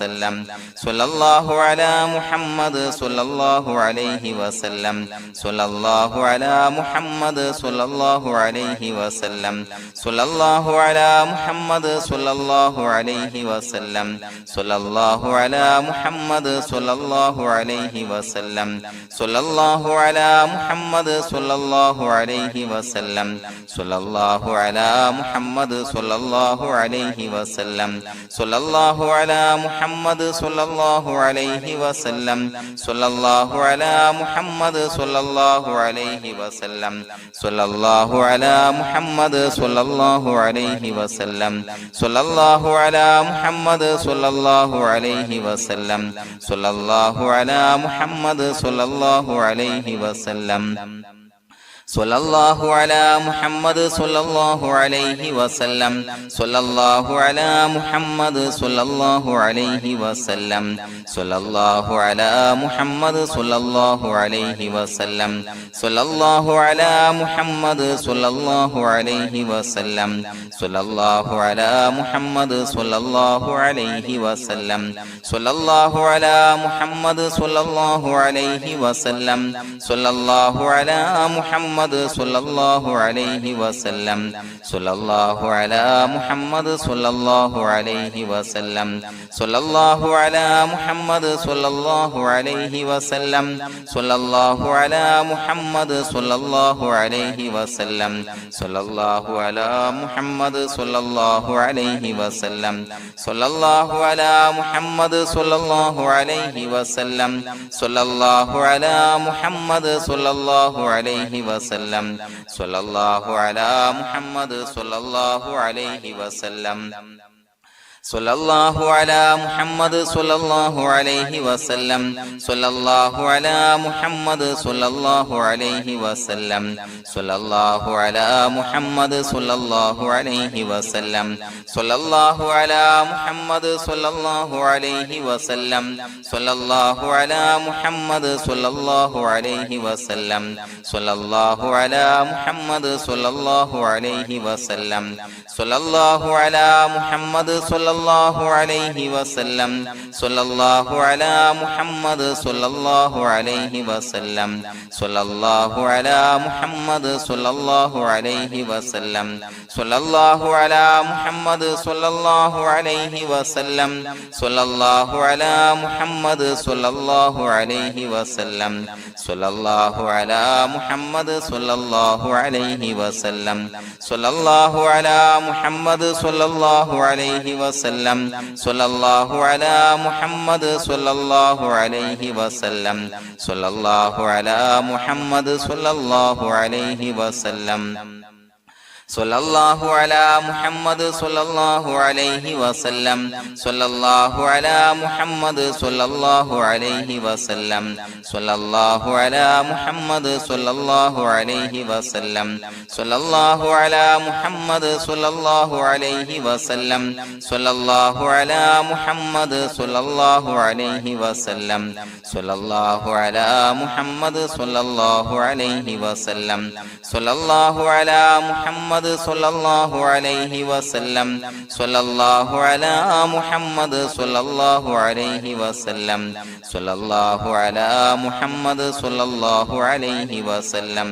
വസല്ലം സ്വല്ലല്ലാഹു അലാ മുഹമ്മദ് സ്വല്ലല്ലാഹു അലൈഹി വസല്ലം സ്വല്ലല്ലാഹു അലാ മുഹമ്മദ് സ്വല്ലല്ലാഹു അലൈഹി വസല്ലം സ്വല്ലല്ലാഹു അലാ മുഹമ്മദ് സ്വല്ലല്ലാഹു അലൈഹി വസല്ലം സ്വല്ലല്ലാഹു അലാ മുഹമ്മദ് സ്വല്ലല്ലാഹു അലൈഹി വസല്ലം സ്വല്ലല്ലാഹു അലാ മുഹമ്മദ് സ്വല്ലല്ലാഹു അലൈഹി വസല്ലം സ്വല്ലല്ലാഹു അലാ മുഹമ്മദ് സ്വല്ലല്ലാഹു അലൈഹി വസല്ലം സ്വല്ലല്ലാഹു അലാ മുഹമ്മദ് സ്വല്ലല്ലാഹു അലൈഹി വസല്ലം സ്വല്ലല്ലാഹു അലാ മുഹമ്മദ് സ്വല്ലല്ലാഹു അലൈഹി വസല്ലം സ്വല്ലല്ലാഹു അലാ മുഹമ്മദ് സ്വല്ലല്ലാഹു അലൈഹി വസല്ലം സ്വല്ലല്ലാഹു അലാ മുഹമ്മദ് സ്വല്ലല്ലാഹു അലൈഹി വസല്ലം സ്വല്ലല്ലാഹു അലാ മുഹമ്മദ് സ്വല്ലല്ലാഹു അലൈഹി വസല്ലം സ്വല്ലല്ലാഹു അലാ മുഹമ്മദ് സ്വല്ലല്ലാഹു അലൈഹി വസല്ലം സ്വല്ലല്ലാഹു അലാ മുഹമ്മദ് സ്വല്ലല്ലാഹു അലൈഹി വസല്ലം സ്വല്ലല്ലാഹു അലാ മുഹമ്മദ് സ്വല്ലല്ലാഹു അലൈഹി വസല്ലം സ്വല്ലല്ലാഹു അലാ മുഹമ്മദ് സ്വല്ലല്ലാഹു അലൈഹി വസല്ലം സ്വല്ലല്ലാഹു അലാ മുഹമ്മദ് സ്വല്ലല്ലാഹു അലൈഹി വസല്ലം സ്വല്ലല്ലാഹു അലാ മുഹമ്മദ് സ്വല്ലല്ലാഹു അലൈഹി വസല്ലം സ്വല്ലല്ലാഹു അലാ മുഹമ്മദ് സ്വല്ലല്ലാഹു അലൈഹി വസല്ലം സ്വല്ലല്ലാഹു അലാ മുഹമ്മദ് സ്വല്ലല്ലാഹു അലൈഹി വസല്ലം സ്വല്ലല്ലാഹു അലാ മുഹമ്മദ് സ്വല്ലല്ലാഹു അലൈഹി വസല്ലം സ്വല്ലല്ലാഹു അലാ മുഹമ്മദ് സ്വല്ലല്ലാഹു അലൈഹി വസല്ലം സ്വല്ലല്ലാഹു അലാ മുഹമ്മദ് സ്വല്ലല്ലാഹു അലൈഹി വസല്ലം സ്വല്ലല്ലാഹു അലാ മുഹമ്മദ് സ്വല്ലല്ലാഹു അലൈഹി വസല്ലം സ്വല്ലല്ലാഹു അലാ മുഹമ്മദ് സ്വല്ലല്ലാഹു അലൈഹി വസല്ലം സ്വല്ലല്ലാഹു അലാ മുഹമ്മദ് സ്വല്ലല്ലാഹു അലൈഹി വസല്ലം സ്വല്ലല്ലാഹു അലാ മുഹമ്മദ് സ്വല്ലല്ലാഹു അലൈഹി വസല്ലം സ്വല്ലല്ലാഹു അലാ മുഹമ്മദ് സ്വല്ലല്ലാഹു അലൈഹി വസല്ലം സ്വല്ലല്ലാഹു അലാ മുഹമ്മദ് സ്വല്ലല്ലാഹു അലൈഹി വസല്ലം സ്വല്ലല്ലാഹു അലാ മുഹമ്മദ് സ്വല്ലല്ലാഹു അലൈഹി വസല്ലം സ്വല്ലല്ലാഹു അലാ മുഹമ്മദ് സ്വല്ലല്ലാഹു സ്വല്ലല്ലാഹു അലൈഹി വസല്ലം സ്വല്ലല്ലാഹു അലാ മുഹമ്മദ് സ്വല്ലല്ലാഹു അലൈഹി വസല്ലം സ്വല്ലല്ലാഹു അലാ മുഹമ്മദ് സ്വല്ലല്ലാഹു അലൈഹി വസല്ലം സ്വല്ലല്ലാഹു അലാ മുഹമ്മദ് സ്വല്ലല്ലാഹു അലൈഹി വസല്ലം സ്വല്ലല്ലാഹു അലാ മുഹമ്മദ് സ്വല്ലല്ലാഹു അലൈഹി വസല്ലം സ്വല്ലല്ലാഹു അലാ മുഹമ്മദ് സ്വല്ലല്ലാഹു അലൈഹി വസല്ലം സ്വല്ലല്ലാഹു അലാ മുഹമ്മദ് സ്വല്ലല്ലാഹു അലൈഹി വസല്ലം സ്വല്ലല്ലാഹു അലാ മുഹമ്മദ് സ്വല്ലല്ലാഹു അലൈഹി വസല്ലം സ്വല്ലല്ലാഹു അലാ മുഹമ്മദ് സ്വല്ലല്ലാഹു അലൈഹി വസല്ലം സ്വല്ലല്ലാഹു അലാ മുഹമ്മദ് സ്വല്ലല്ലാഹു അലൈഹി വസല്ലം സ്വല്ലല്ലാഹു അലാ മുഹമ്മദ് സ്വല്ലല്ലാഹു അലൈഹി വസല്ലം സ്വല്ലല്ലാഹു അലാ മുഹമ്മദ് സ്വല്ലല്ലാഹു അലൈഹി വസല്ലം സ്വല്ലല്ലാഹു അലാ മുഹമ്മദ് സ്വല്ലല്ലാഹു അലൈഹി വസല്ലം സ്വല്ലല്ലാഹു അലാ മുഹമ്മദ് സ്വല്ലല്ലാഹു അലൈഹി വസല്ലം സ്വല്ലല്ലാഹു അലാ മുഹമ്മദ് സ്വല്ലല്ലാഹു അലൈഹി വസല്ലം സ്വല്ലല്ലാഹു അലാ മുഹമ്മദ് സ്വല്ലല്ലാഹു അലൈഹി വസല്ലം സ്വല്ലല്ലാഹു അലാ മുഹമ്മദ് സ്വല്ലല്ലാഹു അലൈഹി വസല്ലം സ്വല്ലല്ലാഹു അലാ മുഹമ്മദ് സ്വല്ലല്ലാഹു അലൈഹി വസല്ലം സ്വല്ലല്ലാഹു അലാ മുഹമ്മദ് സ്വല്ലല്ലാഹു അലൈഹി വസല്ലം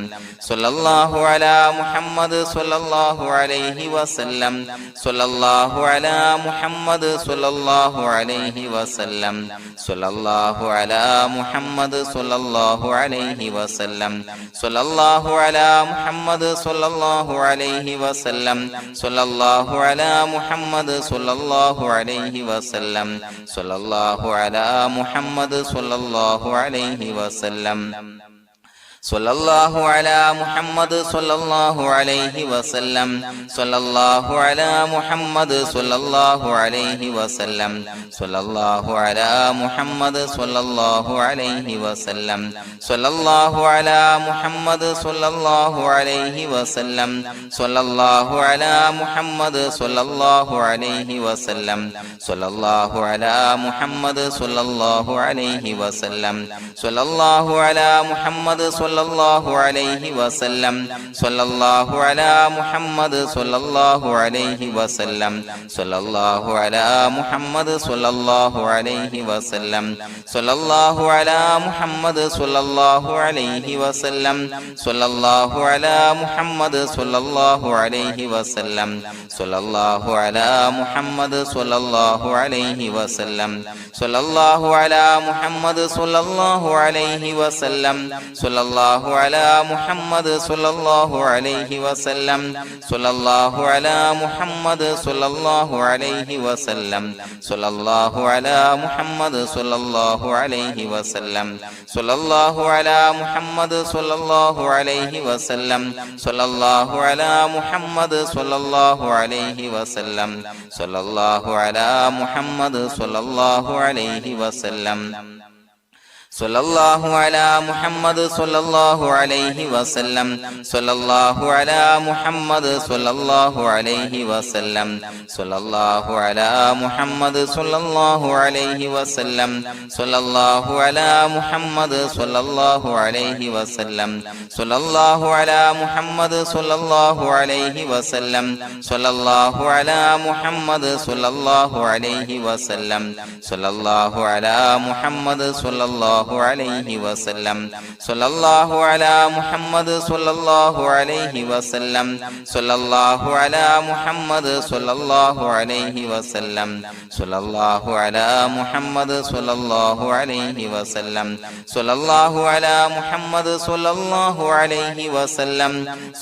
സ്വല്ലല്ലാഹു അലാ മുഹമ്മദ് സ്വല്ലല്ലാഹു അലൈഹി വസല്ലം സ്വല്ലല്ലാഹു അലാ മുഹമ്മദ് സ്വല്ലല്ലാഹു അലൈഹി വസല്ലം സ്വല്ലല്ലാഹു അലാ മുഹമ്മദ് സ്വല്ലല്ലാഹു അലൈഹി വസല്ലം സ്വല്ലല്ലാഹു അലാ മുഹമ്മദ് സ്വല്ലല്ലാഹു അലൈഹി വസല്ലം സ്വല്ലല്ലാഹു അലാ മുഹമ്മദ് സ്വല്ലല്ലാഹു അലൈഹി വസല്ലം സ്വല്ലല്ലാഹു അലാ മുഹമ്മദ് സ്വല്ലല്ലാഹു അലൈഹി വസല്ലം സ്വല്ലല്ലാഹു അലാ മുഹമ്മദ് സ്വല്ലല്ലാഹു അലൈഹി വസല്ലം സ്വല്ലല്ലാഹു അലാ മുഹമ്മദ് സ്വല്ലല്ലാഹു അലൈഹി വസല്ലം സ്വല്ലല്ലാഹു അലാ മുഹമ്മദ് സ്വല്ലല്ലാഹു അലൈഹി വസല്ലം സ്വല്ലല്ലാഹു അലാ മുഹമ്മദ് സ്വല്ലല്ലാഹു അലൈഹി വസല്ലം സ്വല്ലല്ലാഹു അലാ മുഹമ്മദ് സ്വല്ലല്ലാഹു അലൈഹി വസല്ലം സ്വല്ലല്ലാഹു അലാ മുഹമ്മദ് സ്വല്ലല്ലാഹു അലൈഹി വസല്ലം സ്വല്ലല്ലാഹു അലാ മുഹമ്മദ് സ്വല്ലല്ലാഹു അലൈഹി വസല്ലം സ്വല്ലല്ലാഹു അലാ മുഹമ്മദ് സ്വല്ലല്ലാഹു അലൈഹി വസല്ലം സ്വല്ലല്ലാഹു അലാ മുഹമ്മദ് സ്വല്ലല്ലാഹു അലൈഹി വസല്ലം സ്വല്ലല്ലാഹു അലാ മുഹമ്മദ് സ്വല്ലല്ലാഹു അലൈഹി വസല്ലം സ്വല്ലല്ലാഹു അലാ മുഹമ്മദ് സ്വല്ലല്ലാഹു അലൈഹി വസല്ലം സ്വല്ലല്ലാഹു അലാ മുഹമ്മദ് സ്വല്ലല്ലാഹു അലൈഹി വസല്ലം സ്വല്ലല്ലാഹു അലാ മുഹമ്മദ് സ്വല്ലല്ലാഹു അലൈഹി വസല്ലം സ്വല്ലല്ലാഹു അലാ മുഹമ്മദ് സ്വല്ലല്ലാഹു അലൈഹി വസല്ലം സ്വല്ലല്ലാഹു അലാ മുഹമ്മദ് സ്വല്ലല്ലാഹു അലൈഹി വസല്ലം സ്വല്ലല്ലാഹു അലാ മുഹമ്മദ് സ്വല്ലല്ലാഹു അലൈഹി വസല്ലം സ്വല്ലല്ലാഹു അലാ മുഹമ്മദ് സ്വല്ലല്ലാഹു അലൈഹി വസല്ലം സ്വല്ലല്ലാഹു അലാ മുഹമ്മദ് സ്വല്ലല്ലാഹു അലൈഹി വസല്ലം സ്വല്ലല്ലാഹു അലാ മുഹമ്മദ് സ്വല്ലല്ലാഹു അലൈഹി വസല്ലം സ്വല്ലല്ലാഹു അലാ മുഹമ്മദ് സ്വല്ലല്ലാഹു അലൈഹി വസല്ലം സ്വല്ലല്ലാഹു അലാ മുഹമ്മദ് സ്വല്ലല്ലാഹു അലൈഹി വസല്ലം സ്വല്ലല്ലാഹു അലാ മുഹമ്മദ് സ്വല്ലല്ലാഹു അലൈഹി വസല്ലം സ്വല്ലല്ലാഹു അലാ മുഹമ്മദ് സ്വല്ലല്ലാഹു അലൈഹി വസല്ലം സ്വല്ലല്ലാഹു അലാ മുഹമ്മദ് സ്വല്ലല്ലാഹു അലൈഹി വസല്ലം സ്വല്ലല്ലാഹു അലാ മുഹമ്മദ് സ്വല്ലല്ലാഹു അലൈഹി വസല്ലം സ്വല്ലല്ലാഹു അലാ മുഹമ്മദ് സ്വല്ലല്ലാഹു അലൈഹി വസല്ലം സ്വല്ലല്ലാഹു അലാ മുഹമ്മദ് സ്വല്ലല്ലാഹു അലൈഹി വസല്ലം സ്വല്ലല്ലാഹു അലാ മുഹമ്മദ് സ്വല്ലല്ലാഹു അലൈഹി വസല്ലം സ്വല്ലല്ലാഹു അലാ മുഹമ്മദ് സ്വല്ലല്ലാഹു അലൈഹി വസല്ലം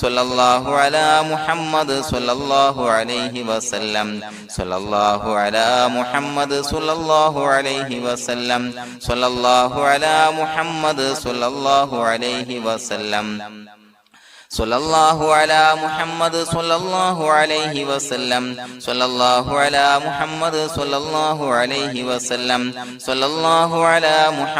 സ്വല്ലല്ലാഹു അലാ മുഹമ്മദ് സ്വല്ലല്ലാഹു അലൈഹി വസല്ലം സ്വല്ലല്ലാഹു അലാ മുഹമ്മദ് സ്വല്ലല്ലാഹു അലൈഹി വസല്ലം സ്വല്ലല്ലാഹു അലാ മുഹമ്മദ് സ്വല്ലല്ലാഹു അലൈഹി വസല്ലം സ്വല്ലല്ലാഹു അലാ മുഹമ്മദ് സ്വല്ലല്ലാഹു അലൈഹി വസല്ലം സ്വല്ലല്ലാഹു അലാ മുഹമ്മദ് സ്വല്ലല്ലാഹു അലൈഹി വസല്ലം സ്വല്ലല്ലാഹു അലാ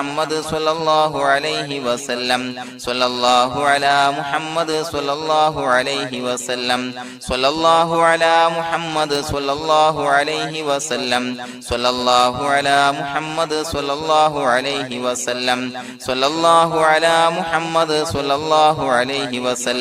മുഹമ്മദ് സ്വല്ലല്ലാഹു അലൈഹി വസല്ലം സ്വല്ലല്ലാഹു അലാ മുഹമ്മദ് സ്വല്ലല്ലാഹു അലൈഹി വസല്ലം സ്വല്ലല്ലാഹു അലാ മുഹമ്മദ് സ്വല്ലല്ലാഹു അലൈഹി വസല്ലം സ്വല്ലല്ലാഹു അലാ മുഹമ്മദ് സ്വല്ലല്ലാഹു അലൈഹി വസല്ലം സ്വല്ലല്ലാഹു അലാ മുഹമ്മദ് സ്വല്ലല്ലാഹു അലൈഹി വസല്ലം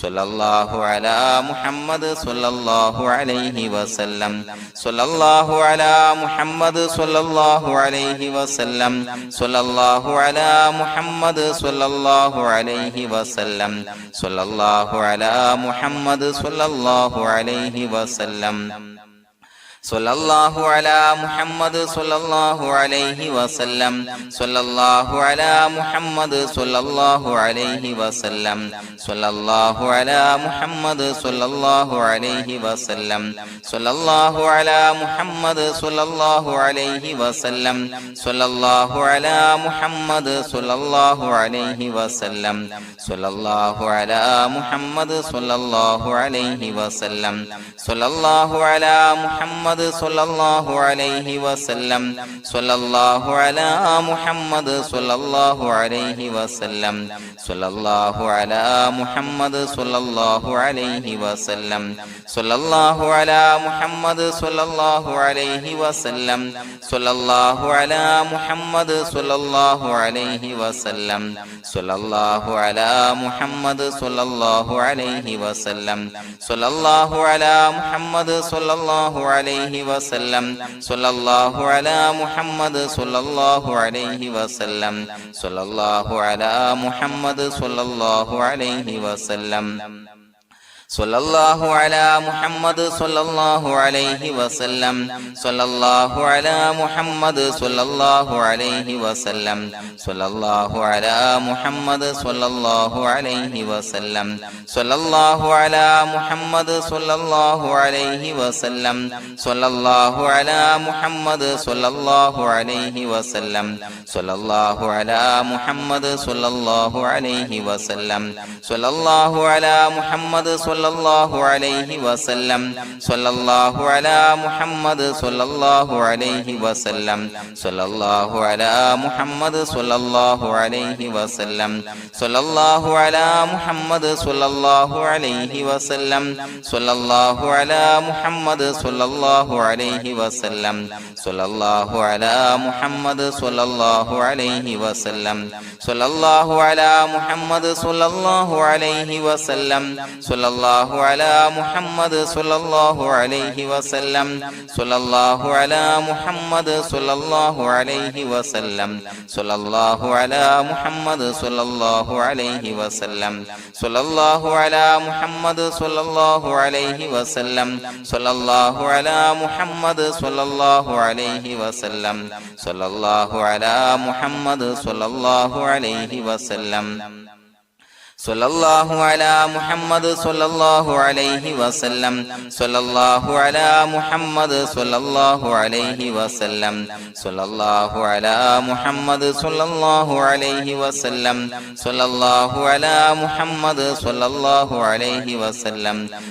സ്വല്ലല്ലാഹു അലാ മുഹമ്മദ് സ്വല്ലല്ലാഹു അലൈഹി വസല്ലം സ്വല്ലല്ലാഹു അലാ മുഹമ്മദ് സ്വല്ലല്ലാഹു അലൈഹി വസല്ലം സ്വല്ലല്ലാഹു അലാ മുഹമ്മദ് സ്വല്ലല്ലാഹു അലൈഹി വസല്ലം സ്വല്ലല്ലാഹു അലാ മുഹമ്മദ് സ്വല്ലല്ലാഹു അലൈഹി വസല്ലം സ്വല്ലല്ലാഹു അലാ മുഹമ്മദ് സ്വല്ലല്ലാഹു അലൈഹി വസല്ലം സ്വല്ലല്ലാഹു അലാ മുഹമ്മദ് സ്വല്ലല്ലാഹു അലൈഹി വസല്ലം സ്വല്ലല്ലാഹു അലാ മുഹമ്മദ് സ്വല്ലല്ലാഹു അലൈഹി വസല്ലം സ്വല്ലല്ലാഹു അലാ മുഹമ്മദ് സ്വല്ലല്ലാഹു അലൈഹി വസല്ലം സ്വല്ലല്ലാഹു അലാ മുഹമ്മദ് സ്വല്ലല്ലാഹു അലൈഹി വസല്ലം സ്വല്ലല്ലാഹു അലാ മുഹമ്മദ് സ്വല്ലല്ലാഹു അലൈഹി വസല്ലം സ്വല്ലല്ലാഹു അലാ മുഹമ്മദ് സ്വല്ലല്ലാഹു അലൈഹി വസല്ലം സ്വല്ലല്ലാഹു അലാ മുഹമ്മദ് സ്വല്ലല്ലാഹു അലൈഹി വസല്ലം സ്വല്ലല്ലാഹു അലാ മുഹമ്മദ് സ്വല്ലല്ലാഹു അലൈഹി വസല്ലം സ്വല്ലല്ലാഹു അലാ മുഹമ്മദ് സ്വല്ലല്ലാഹു അലൈഹി വസല്ലം സ്വല്ലല്ലാഹു അലാ മുഹമ്മദ് സ്വല്ലല്ലാഹു അലൈഹി വസല്ലം സ്വല്ലല്ലാഹു അലാ മുഹമ്മദ് സ്വല്ലല്ലാഹു അലൈഹി വസല്ലം സ്വല്ലല്ലാഹു അലാ മുഹമ്മദ് സ്വല്ലല്ലാഹു അലൈഹി വസല്ലം സ്വല്ലല്ലാഹു അലാ മുഹമ്മദ് സ്വല്ലല്ലാഹു അലൈഹി വസല്ലം സ്വല്ലല്ലാഹു അലാ മുഹമ്മദ് സ്വല്ലല്ലാഹു അലൈഹി വസല്ലം സ്വല്ലല്ലാഹു അലാ മുഹമ്മദ് സ്വല്ലല്ലാഹു അലൈഹി വസല്ലം സ്വല്ലല്ലാഹു അലാ മുഹമ്മദ് സ്വല്ലല്ലാഹു അലൈഹി വസല്ലം സ്വല്ലല്ലാഹു അലാ മുഹമ്മദ് സ്വല്ലല്ലാഹു അലൈഹി വസല്ലം സ്വല്ലല്ലാഹു അലാ മുഹമ്മദ് സ്വല്ലല്ലാഹു അലൈഹി വസല്ലം സ്വല്ലല്ലാഹു അലാ മുഹമ്മദ് സ്വല്ലല്ലാഹു അലൈഹി വസല്ലം സ്വല്ലല്ലാഹു അലാ മുഹമ്മദ് സ്വല്ലല്ലാഹു അലൈഹി വസല്ലം സ്വല്ലല്ലാഹു അലാ മുഹമ്മദ് സ്വല്ലല്ലാഹു അലൈഹി വസല്ലം സ്വല്ലല്ലാഹു അലാ മുഹമ്മദ് സ്വല്ലല്ലാഹു അലൈഹി വസല്ലം സ്വല്ലല്ലാഹു അലാ മുഹമ്മദ് സ്വല്ലല്ലാഹു അലൈഹി വസല്ലം സ്വല്ലല്ലാഹു അലാ മുഹമ്മദ് സ്വല്ലല്ലാഹു അലൈഹി വസല്ലം സ്വല്ലല്ലാഹു അലാ മുഹമ്മദ് സ്വല്ലല്ലാഹു അലൈഹി വസല്ലം സ്വല്ലല്ലാഹു അലാ മുഹമ്മദ് സ്വല്ലല്ലാഹു അലൈഹി വസല്ലം സ്വല്ലല്ലാഹു അലാ മുഹമ്മദ് സ്വല്ലല്ലാഹു അലൈഹി വസല്ലം സ്വല്ലല്ലാഹു അലാ മുഹമ്മദ് സ്വല്ലല്ലാഹു അലൈഹി വസല്ലം സ്വല്ലല്ലാഹു അലാ മുഹമ്മദ് സ്വല്ലല്ലാഹു അലൈഹി വസല്ലം സ്വല്ലല്ലാഹു അലാ മുഹമ്മദ് സ്വല്ലല്ലാഹു അലൈഹി വസല്ലം സ്വല്ലല്ലാഹു അലാ മുഹമ്മദ് സ്വല്ലല്ലാഹു അലൈഹി വസല്ലം സ്വല്ലല്ലാഹു അലാ മുഹമ്മദ് സ്വല്ലല്ലാഹു അലൈഹി വസല്ലം സ്വല്ലല്ലാഹു അലാ മുഹമ്മദ് സ്വല്ലല്ലാഹു അലൈഹി വസല്ലം സ്വല്ലല്ലാഹു അലാ മുഹമ്മദ് സ്വല്ലല്ലാഹു അലൈഹി വസല്ലം സ്വല്ലല്ലാഹു അലാ മുഹമ്മദ് സ്വല്ലല്ലാഹു അലൈഹി വസല്ലം സ്വല്ലല്ലാഹു അലാ മുഹമ്മദ് സ്വല്ലല്ലാഹു അലൈഹി വസല്ലം സ്വല്ലല്ലാഹു അലാ മുഹമ്മദ് സ്വല്ലല്ലാഹു അലൈഹി വസല്ലം സ്വല്ലല്ലാഹു അലാ മുഹമ്മദ് സ്വല്ലല്ലാഹു അലൈഹി വസല്ലം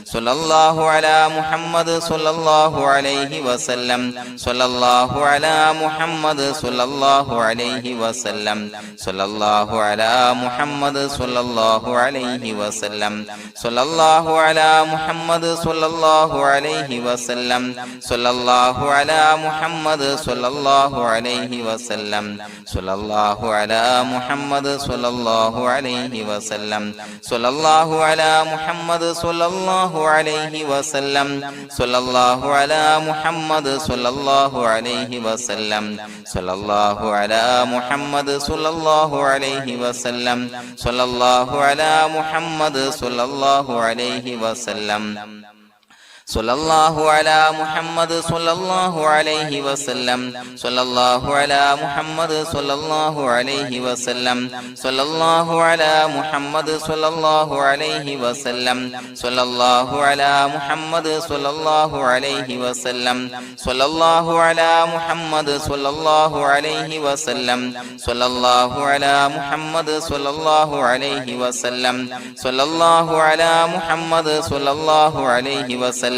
സ്വല്ലല്ലാഹു അലാ മുഹമ്മദ് സ്വല്ലല്ലാഹു അലൈഹി വസല്ലം സ്വല്ലല്ലാഹു അലാ മുഹമ്മദ് സ്വല്ലല്ലാഹു അലൈഹി വസല്ലം സ്വല്ലല്ലാഹു അലാ മുഹമ്മദ് സ്വല്ലല്ലാഹു അലൈഹി വസല്ലം സ്വല്ലല്ലാഹു അലാ മുഹമ്മദ് സ്വല്ലല്ലാഹു അലൈഹി വസല്ലം സ്വല്ലല്ലാഹു അലാ മുഹമ്മദ് സ്വല്ലല്ലാഹു അലൈഹി വസല്ലം സ്വല്ലല്ലാഹു അലാ മുഹമ്മദ് സ്വല്ലല്ലാഹു അലൈഹി വസല്ലം സ്വല്ലല്ലാഹു അലാ മുഹമ്മദ് സ്വല്ലല്ലാഹു അലൈഹി വസല്ലം സ്വല്ലല്ലാഹു അലാ മുഹമ്മദ് സ്വല്ലല്ലാഹു അലൈഹി വസല്ലം സ്വല്ലല്ലാഹു അലാ മുഹമ്മദ് സ്വല്ലല്ലാഹു അലൈഹി വസല്ലം സ്വല്ലല്ലാഹു അലാ മുഹമ്മദ് സ്വല്ലല്ലാഹു അലൈഹി വസല്ലം സ്വല്ലല്ലാഹു അലാ മുഹമ്മദ് സ്വല്ലല്ലാഹു അലൈഹി വസല്ലം സ്വല്ലല്ലാഹു അലാ മുഹമ്മദ് സ്വല്ലല്ലാഹു അലൈഹി വസല്ലം സ്വല്ലല്ലാഹു അലാ മുഹമ്മദ് സ്വല്ലല്ലാഹു അലൈഹി വസല്ലം സ്വല്ലല്ലാഹു അലാ മുഹമ്മദ് സ്വല്ലല്ലാഹു അലൈഹി വസല്ലം സ്വല്ലല്ലാഹു അലാ മുഹമ്മദ് സ്വല്ലല്ലാഹു അലൈഹി വസല്ലം സ്വല്ലല്ലാഹു അലാ മുഹമ്മദ് സ്വല്ലല്ലാഹു അലൈഹി വസല്ലം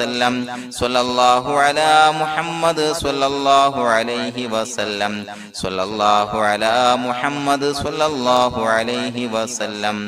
വസല്ലം സ്വല്ലല്ലാഹു അലാ മുഹമ്മദ് സ്വല്ലല്ലാഹു അലൈഹി വസല്ലം സ്വല്ലല്ലാഹു അലാ മുഹമ്മദ് സ്വല്ലല്ലാഹു അലൈഹി വസല്ലം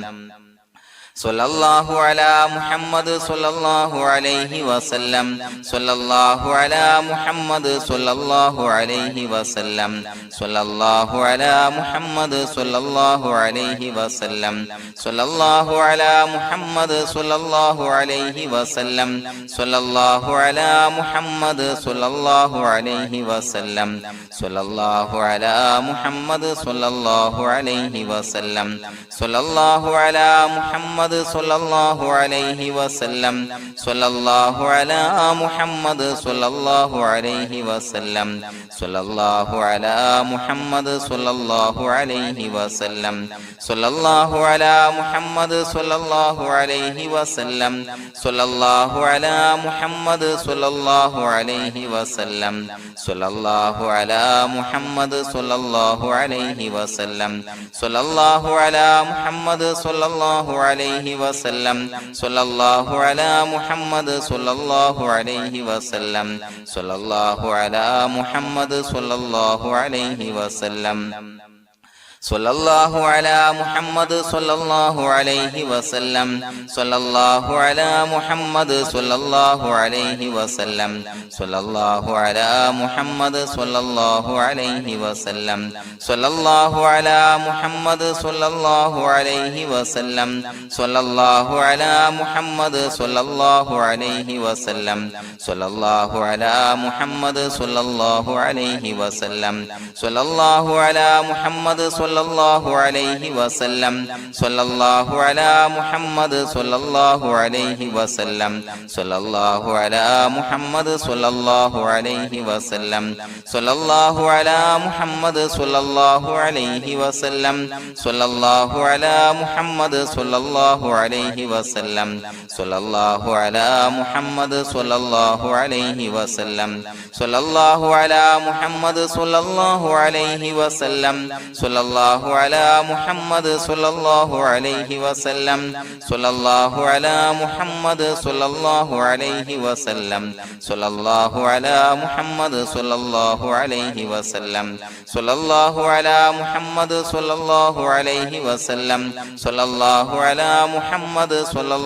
സ്വല്ലല്ലാഹു അലാ മുഹമ്മദ് സ്വല്ലല്ലാഹു അലൈഹി വസല്ലം സ്വല്ലല്ലാഹു അലാ മുഹമ്മദ് സ്വല്ലല്ലാഹു അലൈഹി വസല്ലം സ്വല്ലല്ലാഹു അലാ മുഹമ്മദ് സ്വല്ലല്ലാഹു അലൈഹി വസല്ലം സ്വല്ലല്ലാഹു അലാ മുഹമ്മദ് സ്വല്ലല്ലാഹു അലൈഹി വസല്ലം സ്വല്ലല്ലാഹു അലാ മുഹമ്മദ് സ്വല്ലല്ലാഹു അലൈഹി വസല്ലം സ്വല്ലല്ലാഹു അലാ മുഹമ്മദ് സ്വല്ലല്ലാഹു അലൈഹി വസല്ലം സ്വല്ലല്ലാഹു അലാ മുഹമ്മദ് സ്വല്ലല്ലാഹു അലൈഹി വസല്ലം സ്വല്ലല്ലാഹു അലാ മുഹമ്മദ് സ്വല്ലല്ലാഹു അലൈഹി വസല്ലം സ്വല്ലല്ലാഹു അലാ മുഹമ്മദ് സ്വല്ലല്ലാഹു അലൈഹി വസല്ലം സ്വല്ലല്ലാഹു അലാ മുഹമ്മദ് സ്വല്ലല്ലാഹു അലൈഹി വസല്ലം സ്വല്ലല്ലാഹു അലാ മുഹമ്മദ് സ്വല്ലല്ലാഹു അലൈഹി വസല്ലം സ്വല്ലല്ലാഹു അലാ മുഹമ്മദ് സ്വല്ലല്ലാഹു അലൈഹി വസല്ലം സ്വല്ലല്ലാഹു അലാ മുഹമ്മദ് സ്വല്ലല്ലാഹു അലൈഹി വസല്ലം സ്വല്ലല്ലാഹു അലാ മുഹമ്മദ് സ്വല്ലല്ലാഹു അലൈഹി വസല്ലം സ്വല്ലല്ലാഹു അലാ മുഹമ്മദ് സ്വല്ലല്ലാഹു അലൈഹി വസല്ലം സ്വല്ലല്ലാഹു അലാ മുഹമ്മദ് സ്വല്ലല്ലാഹു അലൈഹി വസല്ലം സ്വല്ലല്ലാഹു അലാ മുഹമ്മദ് സ്വല്ലല്ലാഹു അലൈഹി വസല്ലം സ്വല്ലല്ലാഹു അലാ മുഹമ്മദ് സ്വല്ലല്ലാഹു അലൈഹി വസല്ലം സ്വല്ലല്ലാഹു അലാ മുഹമ്മദ് സ്വല്ലല്ലാഹു അലൈഹി വസല്ലം സ്വല്ലല്ലാഹു അലാ മുഹമ്മദ് സ്വല്ലല്ലാഹു അലൈഹി വസല്ലം സ്വല്ലല്ലാഹു അലാ മുഹമ്മദ് സ്വല്ലല്ലാഹു അലൈഹി വസല്ലം സ്വല്ലല്ലാഹു അലാ മുഹമ്മദ് സ്വല്ലല്ലാഹു അലൈഹി വസല്ലം സ്വല്ലല്ലാഹു അലാ മുഹമ്മദ് സ്വല്ലല്ലാഹു അലൈഹി വസല്ലം സ്വല്ലല്ലാഹു അലാ മുഹമ്മദ് സ്വല്ലല്ലാഹു അലൈഹി വസല്ലം സ്വല്ലല്ലാഹു അലാ മുഹമ്മദ് സ്വല്ലല്ലാഹു അലൈഹി വസല്ലം സ്വല്ലല്ലാഹു അലാ മുഹമ്മദ് സ്വല്ലല്ലാഹു അലൈഹി വസല്ലം സ്വല്ലല്ലാഹു അലാ മുഹമ്മദ് സ്വല്ലല്ലാഹു അലൈഹി വസല്ലം സ്വല്ലല്ലാഹു അലാ മുഹമ്മദ് സ്വല്ലല്ലാഹു അലൈഹി വസല്ലം സ്വല്ലല്ലാഹു അലാ മുഹമ്മദ് സ്വല്ലല്ലാഹു അലൈഹി വസല്ലം സ്വല്ലല്ലാഹു അലാ മുഹമ്മദ് സ്വല്ലല്ലാഹു അലൈഹി വസല്ലം സ്വല്ലല്ലാഹു അലാ മുഹമ്മദ് സ്വല്ലല്ലാഹു അലൈഹി വസല്ലം സ്വല്ലല്ലാഹു അലാ മുഹമ്മദ് സ്വല്ലല്ലാഹു അലൈഹി വസല്ലം സ്വല്ലല്ലാഹു അലാ മുഹമ്മദ് സ്വല്ലല്ലാഹു അലൈഹി വസല്ലം സ്വല്ലല്ലാഹു അലാ മുഹമ്മദ് സ്വല്ലല്ലാഹു അലൈഹി വസല്ലം സ്വല്ലല്ലാഹു അലാ മുഹമ്മദ് സ്വല്ലല്ലാഹു അലൈഹി വസല്ലം സ്വല്ലല്ലാഹു അലാ മുഹമ്മദ് സ്വല്ലല്ലാഹു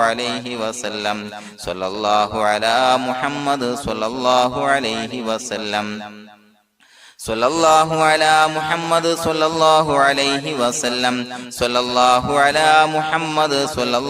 അലൈഹി വസല്ലം സ്വല്ലല്ലാഹു അലാ മുഹമ്മദ് സ്വല്ലല്ലാഹു അലൈഹി വസല്ലം സ്വല്ലല്ലാഹു അലാ മുഹമ്മദ് സ്വല്ലല്ലാഹു അലൈഹി വസല്ലം സ്വല്ലല്ലാഹു അലാ മുഹമ്മദ് സ്വല്ലല്ലാഹു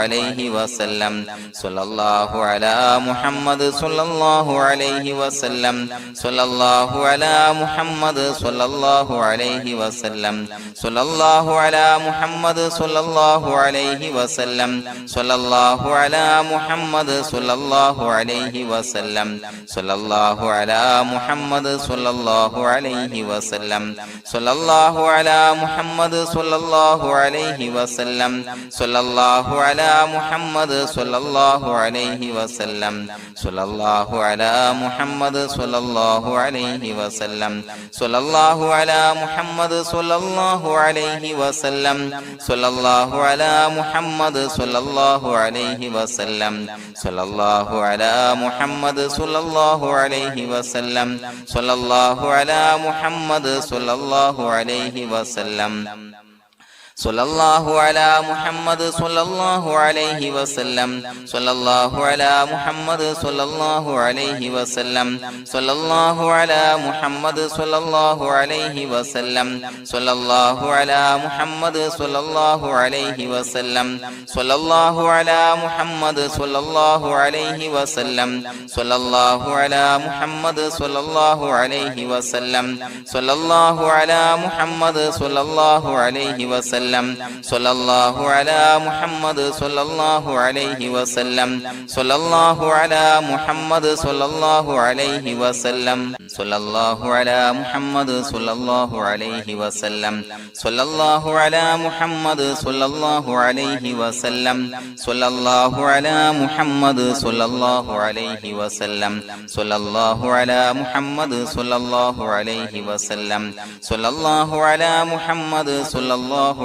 അലൈഹി വസല്ലം സ്വല്ലല്ലാഹു അലാ മുഹമ്മദ് സ്വല്ലല്ലാഹു അലൈഹി വസല്ലം സ്വല്ലല്ലാഹു അലാ മുഹമ്മദ് സ്വല്ലല്ലാഹു അലൈഹി വസല്ലം സ്വല്ലല്ലാഹു അലാ മുഹമ്മദ് സ്വല്ലല്ലാഹു അലൈഹി വസല്ലം സ്വല്ലല്ലാഹു അലാ മുഹമ്മദ് സ്വല്ലല്ലാഹു അലൈഹി വസല്ലം സ്വല്ലല്ലാഹു അലാ മുഹമ്മദ് സ്വല്ലല്ലാഹു അലൈഹി വസല്ലം സ്വല്ലല്ലാഹു അലാ മുഹമ്മദ് സ്വല്ലല്ലാഹു അലൈഹി വസല്ലം സ്വല്ലല്ലാഹു അലാ മുഹമ്മദ് സ്വല്ലല്ലാഹു അലൈഹി വസല്ലം സ്വല്ലല്ലാഹു അലാ മുഹമ്മദ് സ്വല്ലല്ലാഹു അലൈഹി വസല്ലം സ്വല്ലല്ലാഹു അലാ മുഹമ്മദ് സ്വല്ലല്ലാഹു അലൈഹി വസല്ലം സ്വല്ലല്ലാഹു അലാ മുഹമ്മദ് സ്വല്ലല്ലാഹു അലൈഹി വസല്ലം സ്വല്ലല്ലാഹു അലാ മുഹമ്മദ് സ്വല്ലല്ലാഹു അലൈഹി വസല്ലം സ്വല്ലല്ലാഹു അലാ മുഹമ്മദ് സ്വല്ലല്ലാഹു അലൈഹി വസല്ലം സ്വല്ലല്ലാഹു അലാ മുഹമ്മദ് സ്വല്ലല്ലാഹു അലൈഹി വസല്ലം സ്വല്ലല്ലാഹു അലാ മുഹമ്മദ് സ്വല്ലല്ലാഹു അലൈഹി വസല്ലം സ്വല്ലല്ലാഹു അലാ മുഹമ്മദ് സ്വല്ലല്ലാഹു അലൈഹി വസല്ലം സ്വല്ലല്ലാഹു അലാ മുഹമ്മദ് സ്വല്ലല്ലാഹു അലൈഹി വസല്ലം സ്വല്ലല്ലാഹു അലാ മുഹമ്മദ് സ്വല്ലല്ലാഹു അലൈഹി വസല്ലം സ്വല്ലല്ലാഹു അലാ മുഹമ്മദ് സ്വല്ലല്ലാഹു അലൈഹി വസല്ലം സ്വല്ലല്ലാഹു അലാ മുഹമ്മദ് സ്വല്ലല്ലാഹു അലൈഹി വസല്ലം സ്വല്ലല്ലാഹു അലാ മുഹമ്മദ് സ്വല്ലല്ലാഹു അലൈഹി വസല്ലം സ്വല്ലല്ലാഹു അലാ മുഹമ്മദ് സ്വല്ലല്ലാഹു അലൈഹി വസല്ലം സ്വല്ലല്ലാഹു അലാ മുഹമ്മദ് സ്വല്ലല്ലാഹു അലൈഹി വസല്ലം സ്വല്ലല്ലാഹു അലാ മുഹമ്മദ് സ്വല്ലല്ലാഹു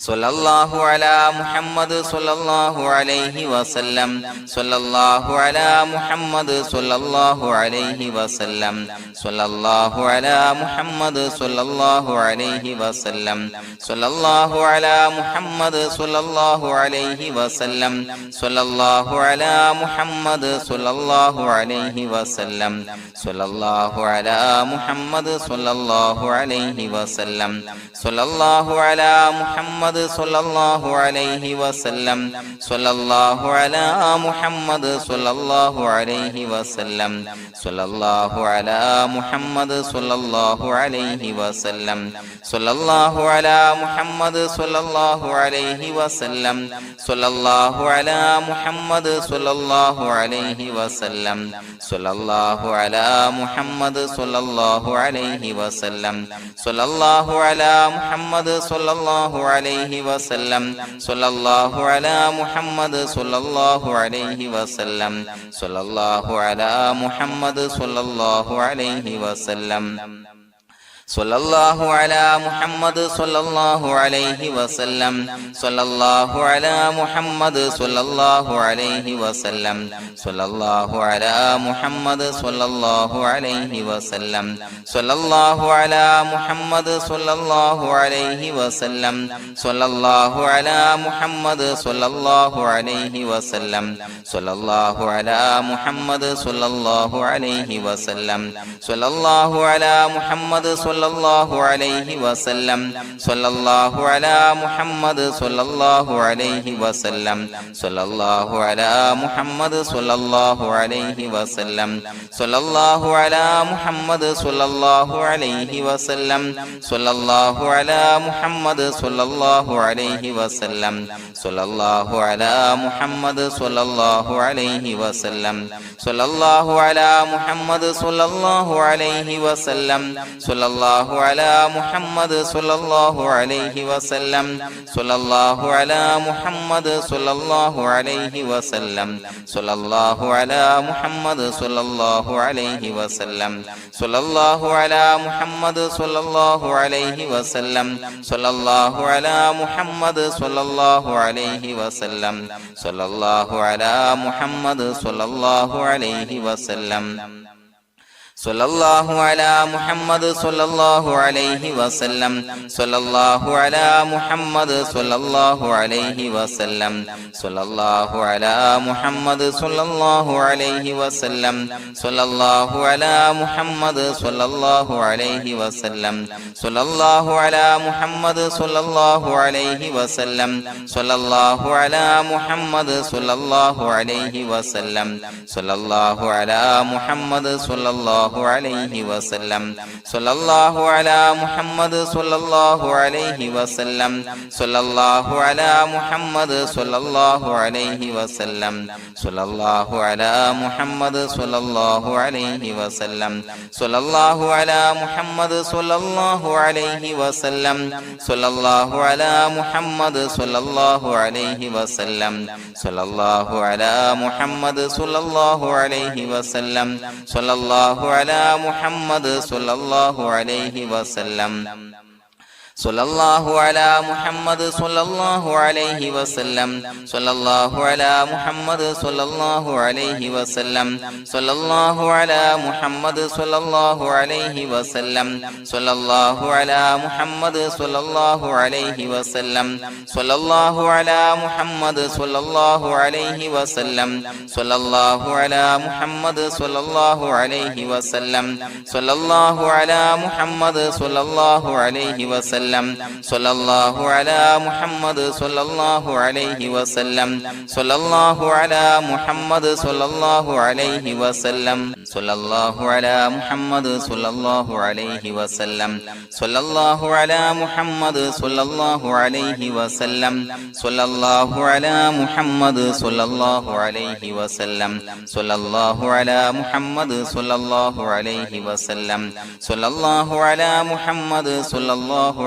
സ്വല്ലല്ലാഹു അലാ മുഹമ്മദ് സ്വല്ലല്ലാഹു അലൈഹി വസല്ലം സ്വല്ലല്ലാഹു അലാ മുഹമ്മദ് സ്വല്ലല്ലാഹു അലൈഹി വസല്ലം സ്വല്ലല്ലാഹു അലാ മുഹമ്മദ് സ്വല്ലല്ലാഹു അലൈഹി വസല്ലം സ്വല്ലല്ലാഹു അലാ മുഹമ്മദ് സ്വല്ലല്ലാഹു അലൈഹി വസല്ലം സ്വല്ലല്ലാഹു അലാ മുഹമ്മദ് സ്വല്ലല്ലാഹു അലൈഹി വസല്ലം സ്വല്ലല്ലാഹു അലാ മുഹമ്മദ് സ്വല്ലല്ലാഹു അലൈഹി വസല്ലം സ്വല്ലല്ലാഹു അലാ മുഹമ്മദ് സ്വല്ലല്ലാഹു അലൈഹി വസല്ലം സ്വല്ലല്ലാഹു അലാ മുഹമ്മദ് സ്വല്ലല്ലാഹു അലൈഹി വസല്ലം സ്വല്ലല്ലാഹു അലാ മുഹമ്മദ് സ്വല്ലല്ലാഹു അലൈഹി വസല്ലം സ്വല്ലല്ലാഹു അലാ മുഹമ്മദ് സ്വല്ലല്ലാഹു അലൈഹി വസല്ലം സ്വല്ലല്ലാഹു അലാ മുഹമ്മദ് സ്വല്ലല്ലാഹു അലൈഹി വസല്ലം സ്വല്ലല്ലാഹു അലാ മുഹമ്മദ് സ്വല്ലല്ലാഹു അലൈഹി വസല്ലം സ്വല്ലല്ലാഹു അലാ മുഹമ്മദ് സ്വല്ലല്ലാഹു അലൈഹി വസല്ലം സ്വല്ലല്ലാഹു അലാ മുഹമ്മദ് സ്വല്ലല്ലാഹു അലൈഹി വസല്ലം സ്വല്ലല്ലാഹു അലാ മുഹമ്മദ് സ്വല്ലല്ലാഹു അലൈഹി വസല്ലം സ്വല്ലല്ലാഹു അലാ മുഹമ്മദ് സ്വല്ലല്ലാഹു അലൈഹി വസല്ലം സ്വല്ലല്ലാഹു അലാ മുഹമ്മദ് സ്വല്ലല്ലാഹു അലൈഹി വസല്ലം സ്വല്ലല്ലാഹു അലാ മുഹമ്മദ് സ്വല്ലല്ലാഹു അലൈഹി വസല്ലം സ്വല്ലല്ലാഹു അലാ മുഹമ്മദ് സ്വല്ലല്ലാഹു അലൈഹി വസല്ലം സ്വല്ലല്ലാഹു അലാ മുഹമ്മദ് സ്വല്ലല്ലാഹു അലൈഹി വസല്ലം സ്വല്ലല്ലാഹു അലാ മുഹമ്മദ് സ്വല്ലല്ലാഹു അലൈഹി വസല്ലം സ്വല്ലല്ലാഹു അലാ മുഹമ്മദ് സ്വല്ലല്ലാഹു അലൈഹി വസല്ലം സ്വല്ലല്ലാഹു അലാ മുഹമ്മദ് സ്വല്ലല്ലാഹു അലൈഹി വസല്ലം സ്വല്ലല്ലാഹു അലാ മുഹമ്മദ് സ്വല്ലല്ലാഹു അലൈഹി വസല്ലം സ്വല്ലല്ലാഹു അലാ മുഹമ്മദ് സ്വല്ലല്ലാഹു അലൈഹി വസല്ലം സ്വല്ലല്ലാഹു അലാ മുഹമ്മദ് സ്വല്ലല്ലാഹു അലൈഹി വസല്ലം സ്വല്ലല്ലാഹു അലാ മുഹമ്മദ് സ്വല്ലല്ലാഹു അലൈഹി വസല്ലം സ്വല്ലല്ലാഹു അലാ മുഹമ്മദ് സ്വല്ലല്ലാഹു അലൈഹി വസല്ലം സ്വല്ലല്ലാഹു അലാ മുഹമ്മദ് സ്വല്ലല്ലാഹു അലൈഹി വസല്ലം സ്വല്ലല്ലാഹു അലാ മുഹമ്മദ് സ്വല്ലല്ലാഹു അലൈഹി വസല്ലം സ്വല്ലല്ലാഹു അലാ മുഹമ്മദ് സ്വല്ലല്ലാഹു അലൈഹി വസല്ലം സ്വല്ലല്ലാഹു അലാ മുഹമ്മദ് സ്വല്ലല്ലാഹു അലൈഹി വസല്ലം സ്വല്ലല്ലാഹു അലാ മുഹമ്മദ് സ്വല്ലല്ലാഹു അലൈഹി വസല്ലം സ്വല്ലല്ലാഹു അലാ മുഹമ്മദ് സ്വല്ലല്ലാഹു അലൈഹി വസല്ലം സ്വല്ലല്ലാഹു അലാ മുഹമ്മദ് സ്വല്ലല്ലാഹു അലൈഹി വസല്ലം സ്വല്ലല്ലാഹു അലാ മുഹമ്മദ് സ്വല്ലല്ലാഹു അലൈഹി വസല്ലം സ്വല്ലല്ലാഹു അലാ മുഹമ്മദ് സ്വല്ലല്ലാഹു അലൈഹി വസല്ലം സ്വല്ലല്ലാഹു അലാ മുഹമ്മദ് സ്വല്ലല്ലാഹു അലൈഹി വസല്ലം സ്വല്ലല്ലാഹു അലാ മുഹമ്മദ് സ്വല്ലല്ലാഹു അലൈഹി വസല്ലം സ്വല്ലല്ലാഹു അലാ മുഹമ്മദ് സ്വല്ലല്ലാഹു അലൈഹി വസല്ലം സ്വല്ലല്ലാഹു അലാ മുഹമ്മദ് സ്വല്ലല്ലാഹു അലൈഹി വസല്ലം സ്വല്ലല്ലാഹു അലാ മുഹമ്മദ് സ്വല്ലല്ലാഹു അലൈഹി വസല്ലം സ്വല്ലല്ലാഹു അലാ മുഹമ്മദ് സ്വല്ലല്ലാഹു അലൈഹി വസല്ലം സ്വല്ലല്ലാഹു അലാ മുഹമ്മദ് സ്വല്ലല്ലാഹു അലൈഹി വസല്ലം സ്വല്ലല്ലാഹു അലാ മുഹമ്മദ് സ്വല്ലല്ലാഹു അലൈഹി വസല്ലം സ്വല്ലല്ലാഹു അലാ മുഹമ്മദ് സ്വല്ലല്ലാഹു അലൈഹി വസല്ലം സ്വല്ലല്ലാഹു അലാ മുഹമ്മദ് സ്വല്ലല്ലാഹു അലൈഹി വസല്ലം സ്വല്ലല്ലാഹു അലാ മുഹമ്മദ് സ്വല്ലല്ലാഹു അലൈഹി വസല്ലം സ്വല്ലല്ലാഹു അലാ മുഹമ്മദ് സ്വല്ലല്ലാഹു അലൈഹി വസല്ലം സ്വല്ലല്ലാഹു അലാ മുഹമ്മദ് സ്വല്ലല്ലാഹു അലൈഹി വസല്ലം സ്വല്ലല്ലാഹു അലാ മുഹമ്മദ് സ്വല്ലല്ലാഹു അലൈഹി വസല്ലം സ്വല്ലല്ലാഹു അലാ മുഹമ്മദ് സ്വല്ലല്ലാഹു അലൈഹി വസല്ലം സ്വല്ലല്ലാഹു അലാ മുഹമ്മദ് സ്വല്ലല്ലാഹു അലൈഹി വസല്ലം സ്വല്ലല്ലാഹു അലാ മുഹമ്മദ് സ്വല്ലല്ലാഹു അലൈഹി വസല്ലം സ്വല്ലല്ലാഹു അലാ മുഹമ്മദ് സ്വല്ലല്ലാഹു അലൈഹി വസല്ലം സ്വല്ലല്ലാഹു അലാ മുഹമ്മദ് സ്വല്ലല്ലാഹു അലൈഹി വസല്ലം സ്വല്ലല്ലാഹു അലാ മുഹമ്മദ് സ്വല്ലല്ലാഹു അലൈഹി വസല്ലം സ്വല്ലല്ലാഹു അലാ മുഹമ്മദ് സ്വല്ലല്ലാഹു അലൈഹി വസല്ലം സ്വല്ലല്ലാഹു അലാ മുഹമ്മദ് സ്വല്ലല്ലാഹു അലൈഹി വസല്ലം സ്വല്ലല്ലാഹു അലാ മുഹമ്മദ് സ്വല്ലല്ലാഹു അലൈഹി വസല്ലം സ്വല്ലല്ലാഹു അലാ മുഹമ്മദ് സ്വല്ലല്ലാഹു അലൈഹി വസല്ലം സ്വല്ലല്ലാഹു അലാ മുഹമ്മദ് സ്വല്ലല്ലാഹു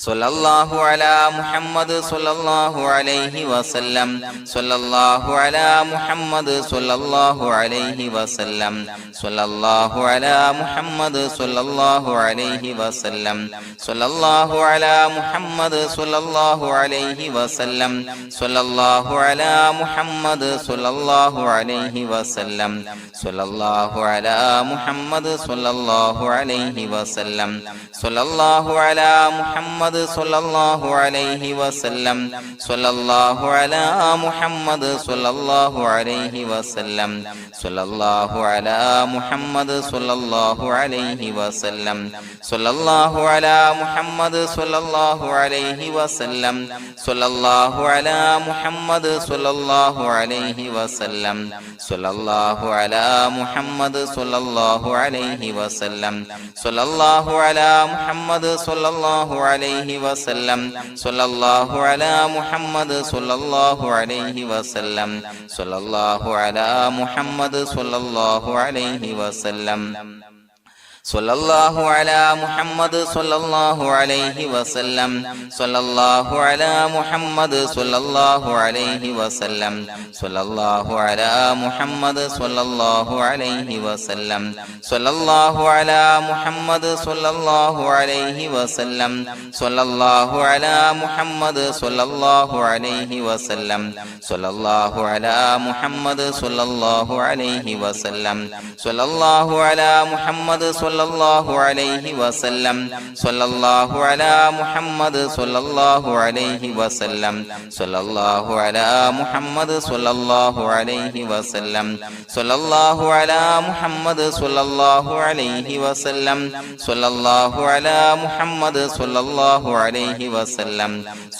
സ്വല്ലല്ലാഹു അലാ മുഹമ്മദ് സ്വല്ലല്ലാഹു അലൈഹി വസല്ലം സ്വല്ലല്ലാഹു അലാ മുഹമ്മദ് സ്വല്ലല്ലാഹു അലൈഹി വസല്ലം സ്വല്ലല്ലാഹു അലാ മുഹമ്മദ് സ്വല്ലല്ലാഹു അലൈഹി വസല്ലം സ്വല്ലല്ലാഹു അലാ മുഹമ്മദ് സ്വല്ലല്ലാഹു അലൈഹി വസല്ലം സ്വല്ലല്ലാഹു അലാ മുഹമ്മദ് സ്വല്ലല്ലാഹു അലൈഹി വസല്ലം സ്വല്ലല്ലാഹു അലാ മുഹമ്മദ് സ്വല്ലല്ലാഹു അലൈഹി വസല്ലം സ്വല്ലല്ലാഹു അലാ മുഹമ്മദ് സ്വല്ലല്ലാഹു അലൈഹി വസല്ലം സ്വല്ലല്ലാഹു അലാ മുഹമ്മദ് സ്വല്ലല്ലാഹു അലൈഹി വസല്ലം സ്വല്ലല്ലാഹു അലാ മുഹമ്മദ് സ്വല്ലല്ലാഹു അലൈഹി വസല്ലം സ്വല്ലല്ലാഹു അലാ മുഹമ്മദ് സ്വല്ലല്ലാഹു അലൈഹി വസല്ലം സ്വല്ലല്ലാഹു അലാ മുഹമ്മദ് സ്വല്ലല്ലാഹു അലൈഹി വസല്ലം സ്വല്ലല്ലാഹു അലാ മുഹമ്മദ് സ്വല്ലല്ലാഹു അലൈഹി വസല്ലം സ്വല്ലല്ലാഹു അലാ മുഹമ്മദ് സ്വല്ലല്ലാഹു അലൈഹി വസല്ലം സ്വല്ലല്ലാഹു അലാ മുഹമ്മദ് സ്വല്ലല്ലാഹു അലൈഹി വസല്ലം സ്വല്ലല്ലാഹു അലാ മുഹമ്മദ് സ്വല്ലല്ലാഹു അലൈഹി വസല്ലം സ്വല്ലല്ലാഹു അലാ മുഹമ്മദ് സ്വല്ലല്ലാഹു അലൈഹി വസല്ലം സ്വല്ലല്ലാഹു അലാ മുഹമ്മദ് സ്വല്ലല്ലാഹു അലൈഹി വസല്ലം സ്വല്ലല്ലാഹു അലാ മുഹമ്മദ് സ്വല്ലല്ലാഹു അലൈഹി വസല്ലം സ്വല്ലല്ലാഹു അലാ മുഹമ്മദ് സ്വല്ലല്ലാഹു അലൈഹി വസല്ലം സ്വല്ലല്ലാഹു അലാ മുഹമ്മദ് സ്വല്ലല്ലാഹു അലൈഹി വസല്ലം സ്വല്ലല്ലാഹു അലാ മുഹമ്മദ് സ്വല്ലല്ലാഹു അലൈഹി വസല്ലം സ്വല്ലല്ലാഹു അലാ മുഹമ്മദ് സ്വല്ലല്ലാഹു അലൈഹി വസല്ലം സ്വല്ലല്ലാഹു അലാ മുഹമ്മദ് സ്വല്ലല്ലാഹു അലൈഹി വസല്ലം സ്വല്ലല്ലാഹു അലാ മുഹമ്മദ് സ്വല്ലല്ലാഹു അലൈഹി വസല്ലം സ്വല്ലല്ലാഹു അലാ മുഹമ്മദ് സ്വല്ലല്ലാഹു അലൈഹി വസല്ലം സ്വല്ലല്ലാഹു അലാ മുഹമ്മദ് സ്വല്ലല്ലാഹു അലൈഹി വസല്ലം സ്വല്ലല്ലാഹു അലാ മുഹമ്മദ് സ്വല്ലല്ലാഹു അലൈഹി വസല്ലം സ്വല്ലല്ലാഹു അലാ മുഹമ്മദ് സ്വല്ലല്ലാഹു അലൈഹി വസല്ലം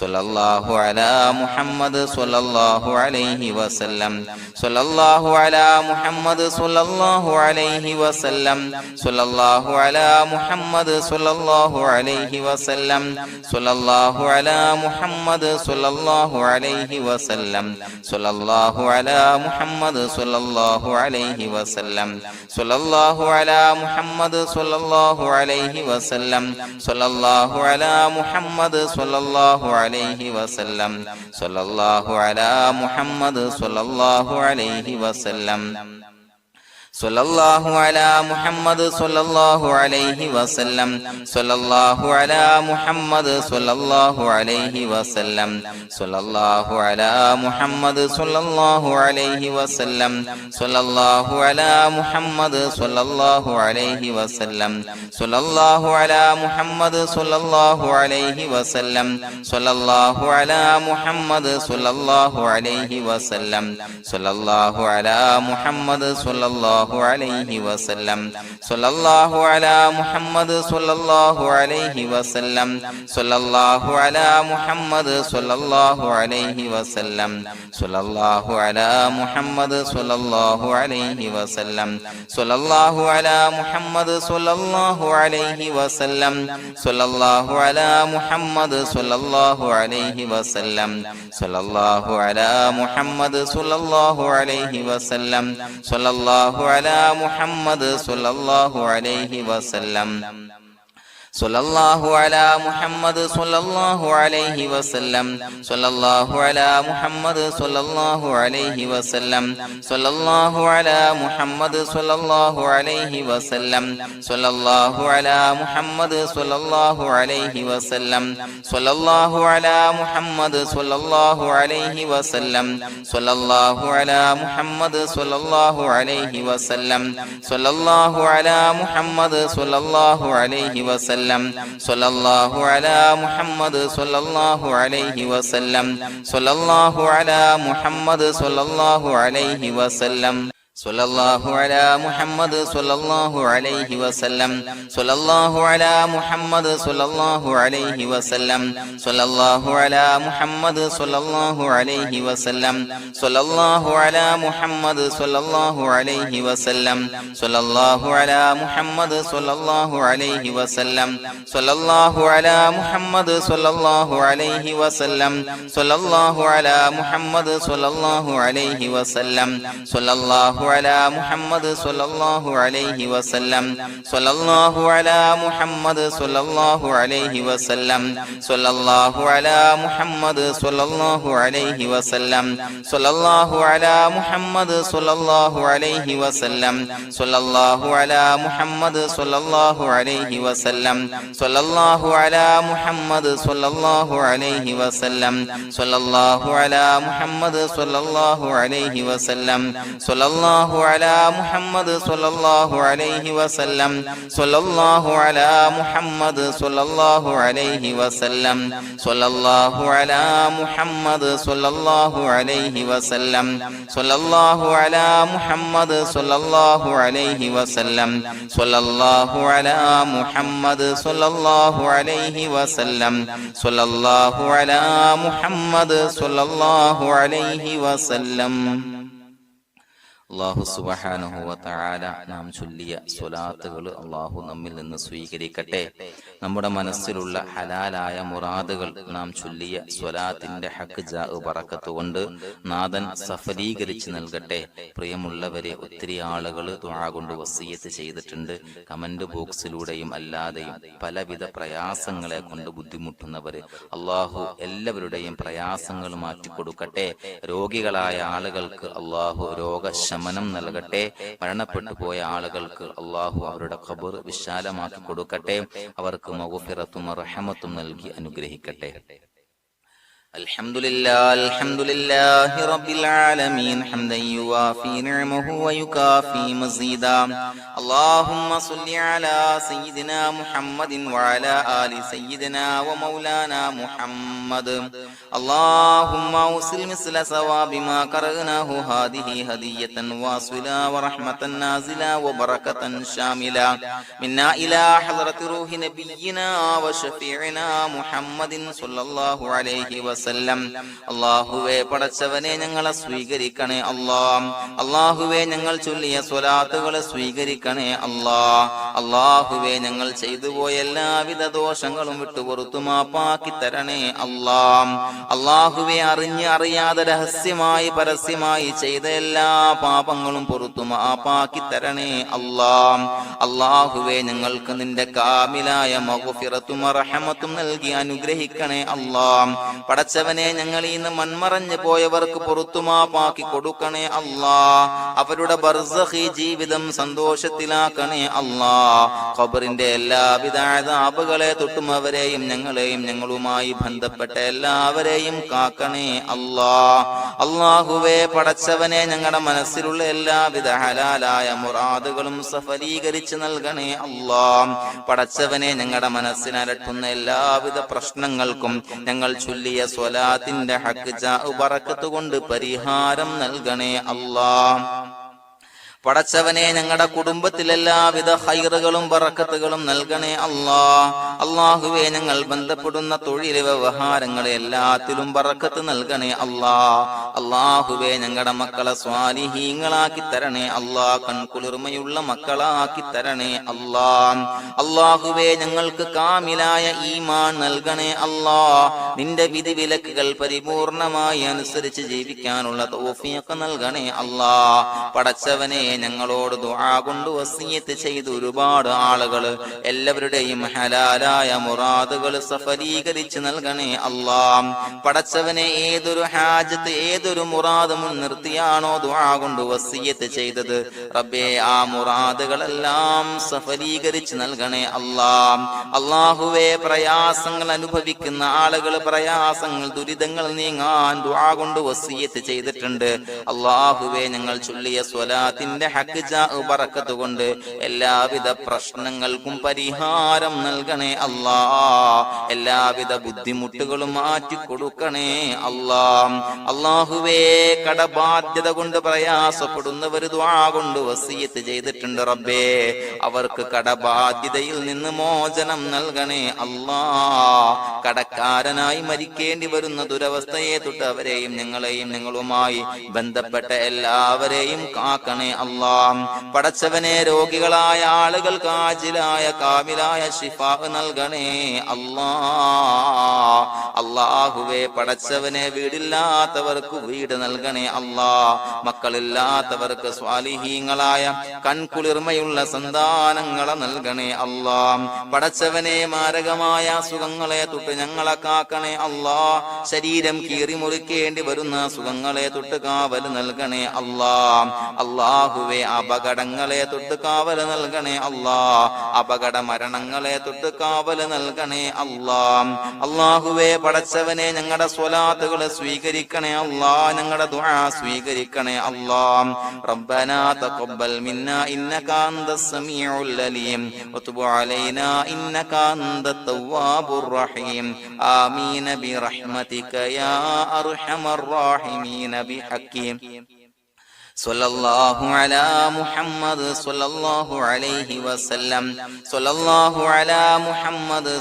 സ്വല്ലല്ലാഹു അലാ മുഹമ്മദ് സ്വല്ലല്ലാഹു അലൈഹി വസല്ലം സ്വല്ലല്ലാഹു അലാ മുഹമ്മദ് സ്വല്ലല്ലാഹു അലൈഹി വസല്ലം സ്വല്ലല്ലാഹു അലാ മുഹമ്മദ് സ്വല്ലല്ലാഹു അലൈഹി വസല്ലം സ്വല്ലല്ലാഹു അലാ മുഹമ്മദ് സ്വല്ലല്ലാഹു അലൈഹി വസല്ലം സ്വല്ലല്ലാഹു അലാ മുഹമ്മദ് സ്വല്ലല്ലാഹു അലൈഹി വസല്ലം സ്വല്ലല്ലാഹു അലാ മുഹമ്മദ് സ്വല്ലല്ലാഹു അലൈഹി വസല്ലം സ്വല്ലല്ലാഹു അലാ മുഹമ്മദ് സ്വല്ലല്ലാഹു അലൈഹി വസല്ലം സ്വല്ലല്ലാഹു അലാ മുഹമ്മദ് സ്വല്ലല്ലാഹു അലൈഹി വസല്ലം സ്വല്ലല്ലാഹു അലാ മുഹമ്മദ് സ്വല്ലല്ലാഹു അലൈഹി വസല്ലം സ്വല്ലല്ലാഹു അലാ മുഹമ്മദ് സ്വല്ലല്ലാഹു അലൈഹി വസല്ലം സ്വല്ലല്ലാഹു അലാ മുഹമ്മദ് സ്വല്ലല്ലാഹു അലൈഹി വസല്ലം സ്വല്ലല്ലാഹു അലാ മുഹമ്മദ് സ്വല്ലല്ലാഹു അലൈഹി വസല്ലം സ്വല്ലല്ലാഹു അലാ മുഹമ്മദ് സ്വല്ലല്ലാഹു അലൈഹി വസല്ലം സ്വല്ലല്ലാഹു അലാ മുഹമ്മദ് സ്വല്ലല്ലാഹു അലൈഹി വസല്ലം സ്വല്ലല്ലാഹു അലാ മുഹമ്മദ് സ്വല്ലല്ലാഹു അലൈഹി വസല്ലം സ്വല്ലല്ലാഹു അലാ മുഹമ്മദ് സ്വല്ലല്ലാഹു അലൈഹി വസല്ലം സ്വല്ലല്ലാഹു അലാ മുഹമ്മദ് സ്വല്ലല്ലാഹു അലൈഹി വസല്ലം സ്വല്ലല്ലാഹു അലാ മുഹമ്മദ് സ്വല്ലല്ലാഹു അലൈഹി വസല്ലം സ്വല്ലല്ലാഹു അലാ മുഹമ്മദ് സ്വല്ലല്ലാഹു അലൈഹി വസല്ലം സ്വല്ലല്ലാഹു അലാ മുഹമ്മദ് സ്വല്ലല്ലാഹു അലൈഹി വസല്ലം സ്വല്ലല്ലാഹു അലാ മുഹമ്മദ് സ്വല്ലല്ലാഹു അലൈഹി വസല്ലം സ്വല്ലല്ലാഹു അലാ മുഹമ്മദ് സ്വല്ലല്ലാഹു അലൈഹി വസല്ലം സ്വല്ലല്ലാഹു അലാ മുഹമ്മദ് സ്വല്ലല്ലാഹു അലൈഹി വസല്ലം സ്വല്ലല്ലാഹു അലാ മുഹമ്മദ് സ്വല്ലല്ലാഹു അലൈഹി വസല്ലം സ്വല്ലല്ലാഹു അലാ മുഹമ്മദ് സ്വല്ലല്ലാഹു അലൈഹി വസല്ലം സ്വല്ലല്ലാഹു അലാ മുഹമ്മദ് സ്വല്ലല്ലാഹു അലൈഹി വസല്ലം സ്വല്ലല്ലാഹു അലാ മുഹമ്മദ് സ്വല്ലല്ലാഹു അലൈഹി വസല്ലം സ്വല്ലല്ലാഹു അലാ മുഹമ്മദ് സ്വല്ലല്ലാഹു അലൈഹി വസല്ലം സ്വല്ലല്ലാഹു അലാ മുഹമ്മദ് സ്വല്ലല്ലാഹു അലൈഹി വസല്ലം സ്വല്ലല്ലാഹു അലാ മുഹമ്മദ് സ്വല്ലല്ലാഹു അലൈഹി വസല്ലം സ്വല്ലല്ലാഹു അലാ മുഹമ്മദ് സ്വല്ലല്ലാഹു അലൈഹി വസല്ലം സ്വല്ലല്ലാഹു അലാ മുഹമ്മദ് സ്വല്ലല്ലാഹു അലൈഹി വസല്ലം സ്വല്ലല്ലാഹു അലാ മുഹമ്മദ് സ്വല്ലല്ലാഹു അലൈഹി വസല്ലം സ്വല്ലല്ലാഹു അലാ മുഹമ്മദ് സ്വല്ലല്ലാഹു അലൈഹി വസല്ലം സ്വല്ലല്ലാഹു അലാ മുഹമ്മദ് സ്വല്ലല്ലാഹു അലൈഹി വസല്ലം സ്വല്ലല്ലാഹു അലാ മുഹമ്മദ് സ്വല്ലല്ലാഹു അലൈഹി വസല്ലം സ്വല്ലല്ലാഹു അലാ മുഹമ്മദ് സ്വല്ലല്ലാഹു അലൈഹി വസല്ലം സ്വല്ലല്ലാഹു അലാ മുഹമ്മദ് സ്വല്ലല്ലാഹു അലൈഹി വസല്ലം സ്വല്ലല്ലാഹു അലാ മുഹമ്മദ് സ്വല്ലല്ലാഹു അലൈഹി വസല്ലം സ്വല്ലല്ലാഹു അലാ മുഹമ്മദ് സ്വല്ലല്ലാഹു അലൈഹി വസല്ലം സ്വല്ലല്ലാഹു അലാ മുഹമ്മദ് സ്വല്ലല്ലാഹു അലൈഹി വസല്ലം സ്വല്ലല്ലാഹു അലാ മുഹമ്മദ് സ്വല്ലല്ലാഹു അലൈഹി വസല്ലം സ്വല്ലല്ലാഹു അലാ മുഹമ്മദ് സ്വല്ലല്ലാഹു അലൈഹി വസല്ലം സ്വല്ലല്ലാഹു അലാ മുഹമ്മദ് സ്വല്ലല്ലാഹു അലൈഹി വസല്ലം സ്വല്ലല്ലാഹു അലാ മുഹമ്മദ് സ്വല്ലല്ലാഹു അലൈഹി വസല്ലം സ്വല്ലല്ലാഹു അലാ മുഹമ്മദ് സ്വല്ലല്ലാഹു അലൈഹി വസല്ലം സ്വല്ലല്ലാഹു അലാ മുഹമ്മദ് സ്വല്ലല്ലാഹു അലൈഹി വസല്ലം സ്വല്ലല്ലാഹു അലാ മുഹമ്മദ് സ്വല്ലല്ലാഹു അലൈഹി വസല്ലം സ്വല്ലല്ലാഹു അലാ മുഹമ്മദ് സ്വല്ലല്ലാഹു അലൈഹി വസല്ലം. അല്ലാഹു സുബ്ഹാനഹു വ തആല നാം ചൊല്ലിയ സ്വലാത്തുകൾ അല്ലാഹു നമ്മിൽ നിന്ന് സ്വീകരിക്കട്ടെ. നമ്മുടെ മനസ്സിലുള്ള ഹലാലായ മുറാദുകൾ നാം ചൊല്ലിയ സ്വലാത്തിന്റെ ഹഖ് ജാ ബറക്കത്ത് കൊണ്ട് നാഥൻ സഫലീകരിച്ച് നൽകട്ടെ. പ്രിയമുള്ളവരെ, ഒത്തിരി ആളുകൾ ദുആ കൊണ്ട് വസിയത്ത് ചെയ്തിട്ടുണ്ട്. കമന്റ് ബോക്സിലൂടെയും അല്ലാതെയും പലവിധ പ്രയാസങ്ങളെ കൊണ്ട് ബുദ്ധിമുട്ടുന്നവര് അല്ലാഹു എല്ലാവരുടെയും പ്രയാസങ്ങൾ മാറ്റിക്കൊടുക്കട്ടെ. രോഗികളായ ആളുകൾക്ക് അല്ലാഹു രോഗശമനം നൽകട്ടെ. മരണപ്പെട്ടു പോയ ആളുകൾക്ക് അല്ലാഹു അവരുടെ ഖബർ വിശാലമാക്കി കൊടുക്കട്ടെ. അവർക്ക് മഗ്ഫിറത്തും റഹ്മത്തും നൽകി അനുഗ്രഹിക്കട്ടെ. അൽഹംദുലില്ലാഹി റബ്ബിൽ ആലമീൻ ഹംദൻ യുവാഫി നിഅമഹു വയുകാഫി മസീദാ. അല്ലാഹുമ്മ സ്വല്ലി അലാ സയ്യിദിനാ മുഹമ്മദിൻ വഅലാ ആലി സയ്യിദിനാ വമൗലാനാ മുഹമ്മദ്. അല്ലാഹുമ്മ ഉസിൽ മിസ്ല സവാബി മാ ഖറഅനാഹു ഹാദിഹി ഹദിയതൻ വാസിലാ വറഹ്മതൻ നാസിലാ വബറകതൻ ശാമിലാ മിന്നാ ഇലാ ഹളറത്തി റൂഹി നബിയിനാ വശഫീഇനാ മുഹമ്മദിൻ സ്വല്ലല്ലാഹു അലൈഹി വസല്ലം. അല്ലാഹുവേ, പടച്ചവനെ ഞങ്ങളെ സ്വീകരിക്കണേ അല്ലാ. അല്ലാഹുവേ, ഞങ്ങൾ ചൊല്ലിയ സ്വലാത്തുകളെ സ്വീകരിക്കണേ അല്ലാ. അല്ലാഹുവേ, ഞങ്ങൾ ചെയ്തു പോയ എല്ലാവിധ ദോഷങ്ങളും വിട്ടുപുറത്തു മാപ്പാക്കി തരണേ അല്ലാ. അല്ലാഹുവേ, അറിഞ്ഞ് അറിയാതെ രഹസ്യമായി പരസ്യമായി ചെയ്ത എല്ലാ പാപങ്ങളും പുറത്തു മാപ്പാക്കി തരണേ അല്ലാ. അല്ലാഹുവേ, ഞങ്ങൾക്ക് നിന്റെ കാമിലായ മഗ്ഫിറത്തും റഹ്മത്തും നൽകി അനുഗ്രഹിക്കണേ അല്ലാ. പടച്ചവനെ, ഞങ്ങൾ ഇന്ന് മൺമറഞ്ഞു പോയവർക്ക് പുറത്തുമാപ്പാക്കി കൊടുക്കണേ അല്ലാ. അവരുടെ ബർസഖി ജീവിതം സന്തോഷത്തിലാക്കണേ അല്ലാ. ഖബറിന്റെ എല്ലാവിധ അദാബുകളെ തൊട്ടും അവരെയും ഞങ്ങളെയും ഞങ്ങളുമായി ബന്ധപ്പെട്ട എല്ലാവരെയും കാക്കണേ അല്ലാ. അല്ലാഹുവേ, പടച്ചവനെ, ഞങ്ങളുടെ മനസ്സിലുള്ള എല്ലാവിധ ഹലാലായ മുറാദുകളും സഫലീകരിച്ച് നൽകണേ അല്ലാ. പടച്ചവനെ, ഞങ്ങളുടെ മനസ്സിനലട്ടുന്ന എല്ലാവിധ പ്രശ്നങ്ങൾക്കും ഞങ്ങൾ ചൊല്ലിയ സ്വലാത്തിന്റെ ഹഖ് ജാ ബറക്കത്ത് കൊണ്ട് പരിഹാരം നൽകണേ അല്ലാ. പടച്ചവനെ, ഞങ്ങളുടെ കുടുംബത്തിൽ എല്ലാവിധ ഖൈറുകളും ബറക്കത്തുകളും നൽകണേ അല്ലാ. അല്ലാഹുവേ, ഞങ്ങൾ ബന്ധപ്പെടുന്ന തൊഴിൽ വ്യവഹാരങ്ങളെ എല്ലാത്തിലും ബറക്കത്ത് നൽകണേ അല്ലാ. അല്ലാഹുവേ, ഞങ്ങളുടെ മക്കളെ സ്വാലിഹീങ്ങളാക്കി തരണേ അല്ലാ. കൺകുളിർമയുള്ള മക്കളാക്കി തരണേ അല്ലാ. അല്ലാഹുവേ, ഞങ്ങൾക്ക് കാമിലായ ഈമാൻ നൽകണേ അല്ലാ. നിന്റെ വിധി വിലക്കുകൾ പരിപൂർണമായി അനുസരിച്ച് ജീവിക്കാനുള്ള തൗഫീഖ് നൽകണേ അല്ലാ. പടച്ചവനെ, ഞങ്ങളോട് ദുആ കൊണ്ട് വസിയത്ത് ചെയ്ത് ഒരുപാട് ആളുകൾ എല്ലാവരുടെയും ഹലാലായ മുറാദുകൾ സഫലീകരിച്ച് നൽകണേ അല്ലാ. പടച്ചവനെ, ഏതൊരു ഹാജത്ത് ഏതൊരു മുറാദ് മുൻനിർത്തിയാണോ ദുആ കൊണ്ട് വസിയത്ത് ചെയ്തത്, റബ്ബേ, ആ മുറാദുകളെല്ലാം സഫലീകരിച്ച് നൽകണേ അല്ലാ. അല്ലാഹുവേ, പ്രയാസങ്ങൾ അനുഭവിക്കുന്ന ആളുകൾ പ്രയാസങ്ങൾ ദുരിതങ്ങൾ നീങ്ങാൻ ദുആ കൊണ്ട് വസിയത്ത് ചെയ്തിട്ടുണ്ട്. അല്ലാഹുവേ, ഞങ്ങൾ ചൊല്ലിയ സ്വലാത്തിന്റെ ഹഖ് ജാ ബറക്കത്ത് കൊണ്ട് എല്ലാവിധ പ്രശ്നങ്ങൾക്കും പരിഹാരം നൽകണേ അല്ലാ. എല്ലാവിധ ബുദ്ധിമുട്ടുകളും മാറ്റിക്കൊടുക്കണേ അല്ലാ. അല്ലാഹുവേ, കടബാധ്യത കൊണ്ട് പ്രയാസപ്പെടുന്നവർ ദുആ കൊണ്ട് വസിയത്ത് ചെയ്തിട്ടുണ്ട്. റബ്ബേ, അവർക്ക് കടബാധ്യതയിൽ നിന്ന് മോചനം നൽകണേ അല്ലാ. കടക്കാരനായി മരിക്കേണ്ടി വരുന്ന ദുരവസ്ഥയെ തൊട്ട് അവരെയും ഞങ്ങളെയും ഞങ്ങളുമായി ബന്ധപ്പെട്ട എല്ലാവരെയും കാക്കണേ അല്ലാ. അല്ലാഹ്. പടച്ചവനെ രോഗികളായ ആളുകൾക്ക് ആജിലായ കാമിലായ ശിഫാ നൽകണേ അല്ലാഹ്. അല്ലാഹുവേ പടച്ചവനെ വീടില്ലാത്തവർക്ക് വീട് നൽകണേ അല്ലാഹ്. മക്കളില്ലാത്തവർക്ക് സ്വാലിഹീങ്ങളായ കൺകുളിർമയുള്ള സന്താനങ്ങളെ നൽകണേ അല്ലാഹ്. പടച്ചവനെ മാരകമായ അസുഖങ്ങളെ തൊട്ട് ഞങ്ങളെ കാക്കണേ അല്ലാഹ്. ശരീരം കീറി മുറിക്കേണ്ടി വരുന്ന അസുഖങ്ങളെ തൊട്ട് കാവൽ നൽകണേ അല്ലാഹ്. അല്ലാഹുവേ അപകടങ്ങളെ തൊട്ട് കാവൽ നൽകണേ അല്ലാഹ്. അപകട മരണങ്ങളെ തൊട്ട് കാവൽ നൽകണേ അല്ലാഹ്. അല്ലാഹുവേ പടച്ചവനെ ഞങ്ങളുടെ സ്വലാത്തുകൾ സ്വീകരിക്കണേ അല്ലാഹ്. ഞങ്ങളുടെ ദുആ സ്വീകരിക്കണേ അല്ലാഹ്. റബ്ബനാ തഖബ്ബൽ മിന്നാ ഇന്നക അൻതസ് സമീഉൽ അലീം വതുബ് അലൈനാ ഇന്നക അൻതത് തവ്വാബുർ റഹീം. ആമീൻ ബിറഹ്മതിക യാ അർഹമർ റഹീമീൻ ബിഹഖി സ്വല്ലല്ലാഹു അലാ മുഹമ്മദ് സ്വല്ലല്ലാഹു അലൈഹി വസല്ലം. സ്വല്ലല്ലാഹു അലാ മുഹമ്മദ്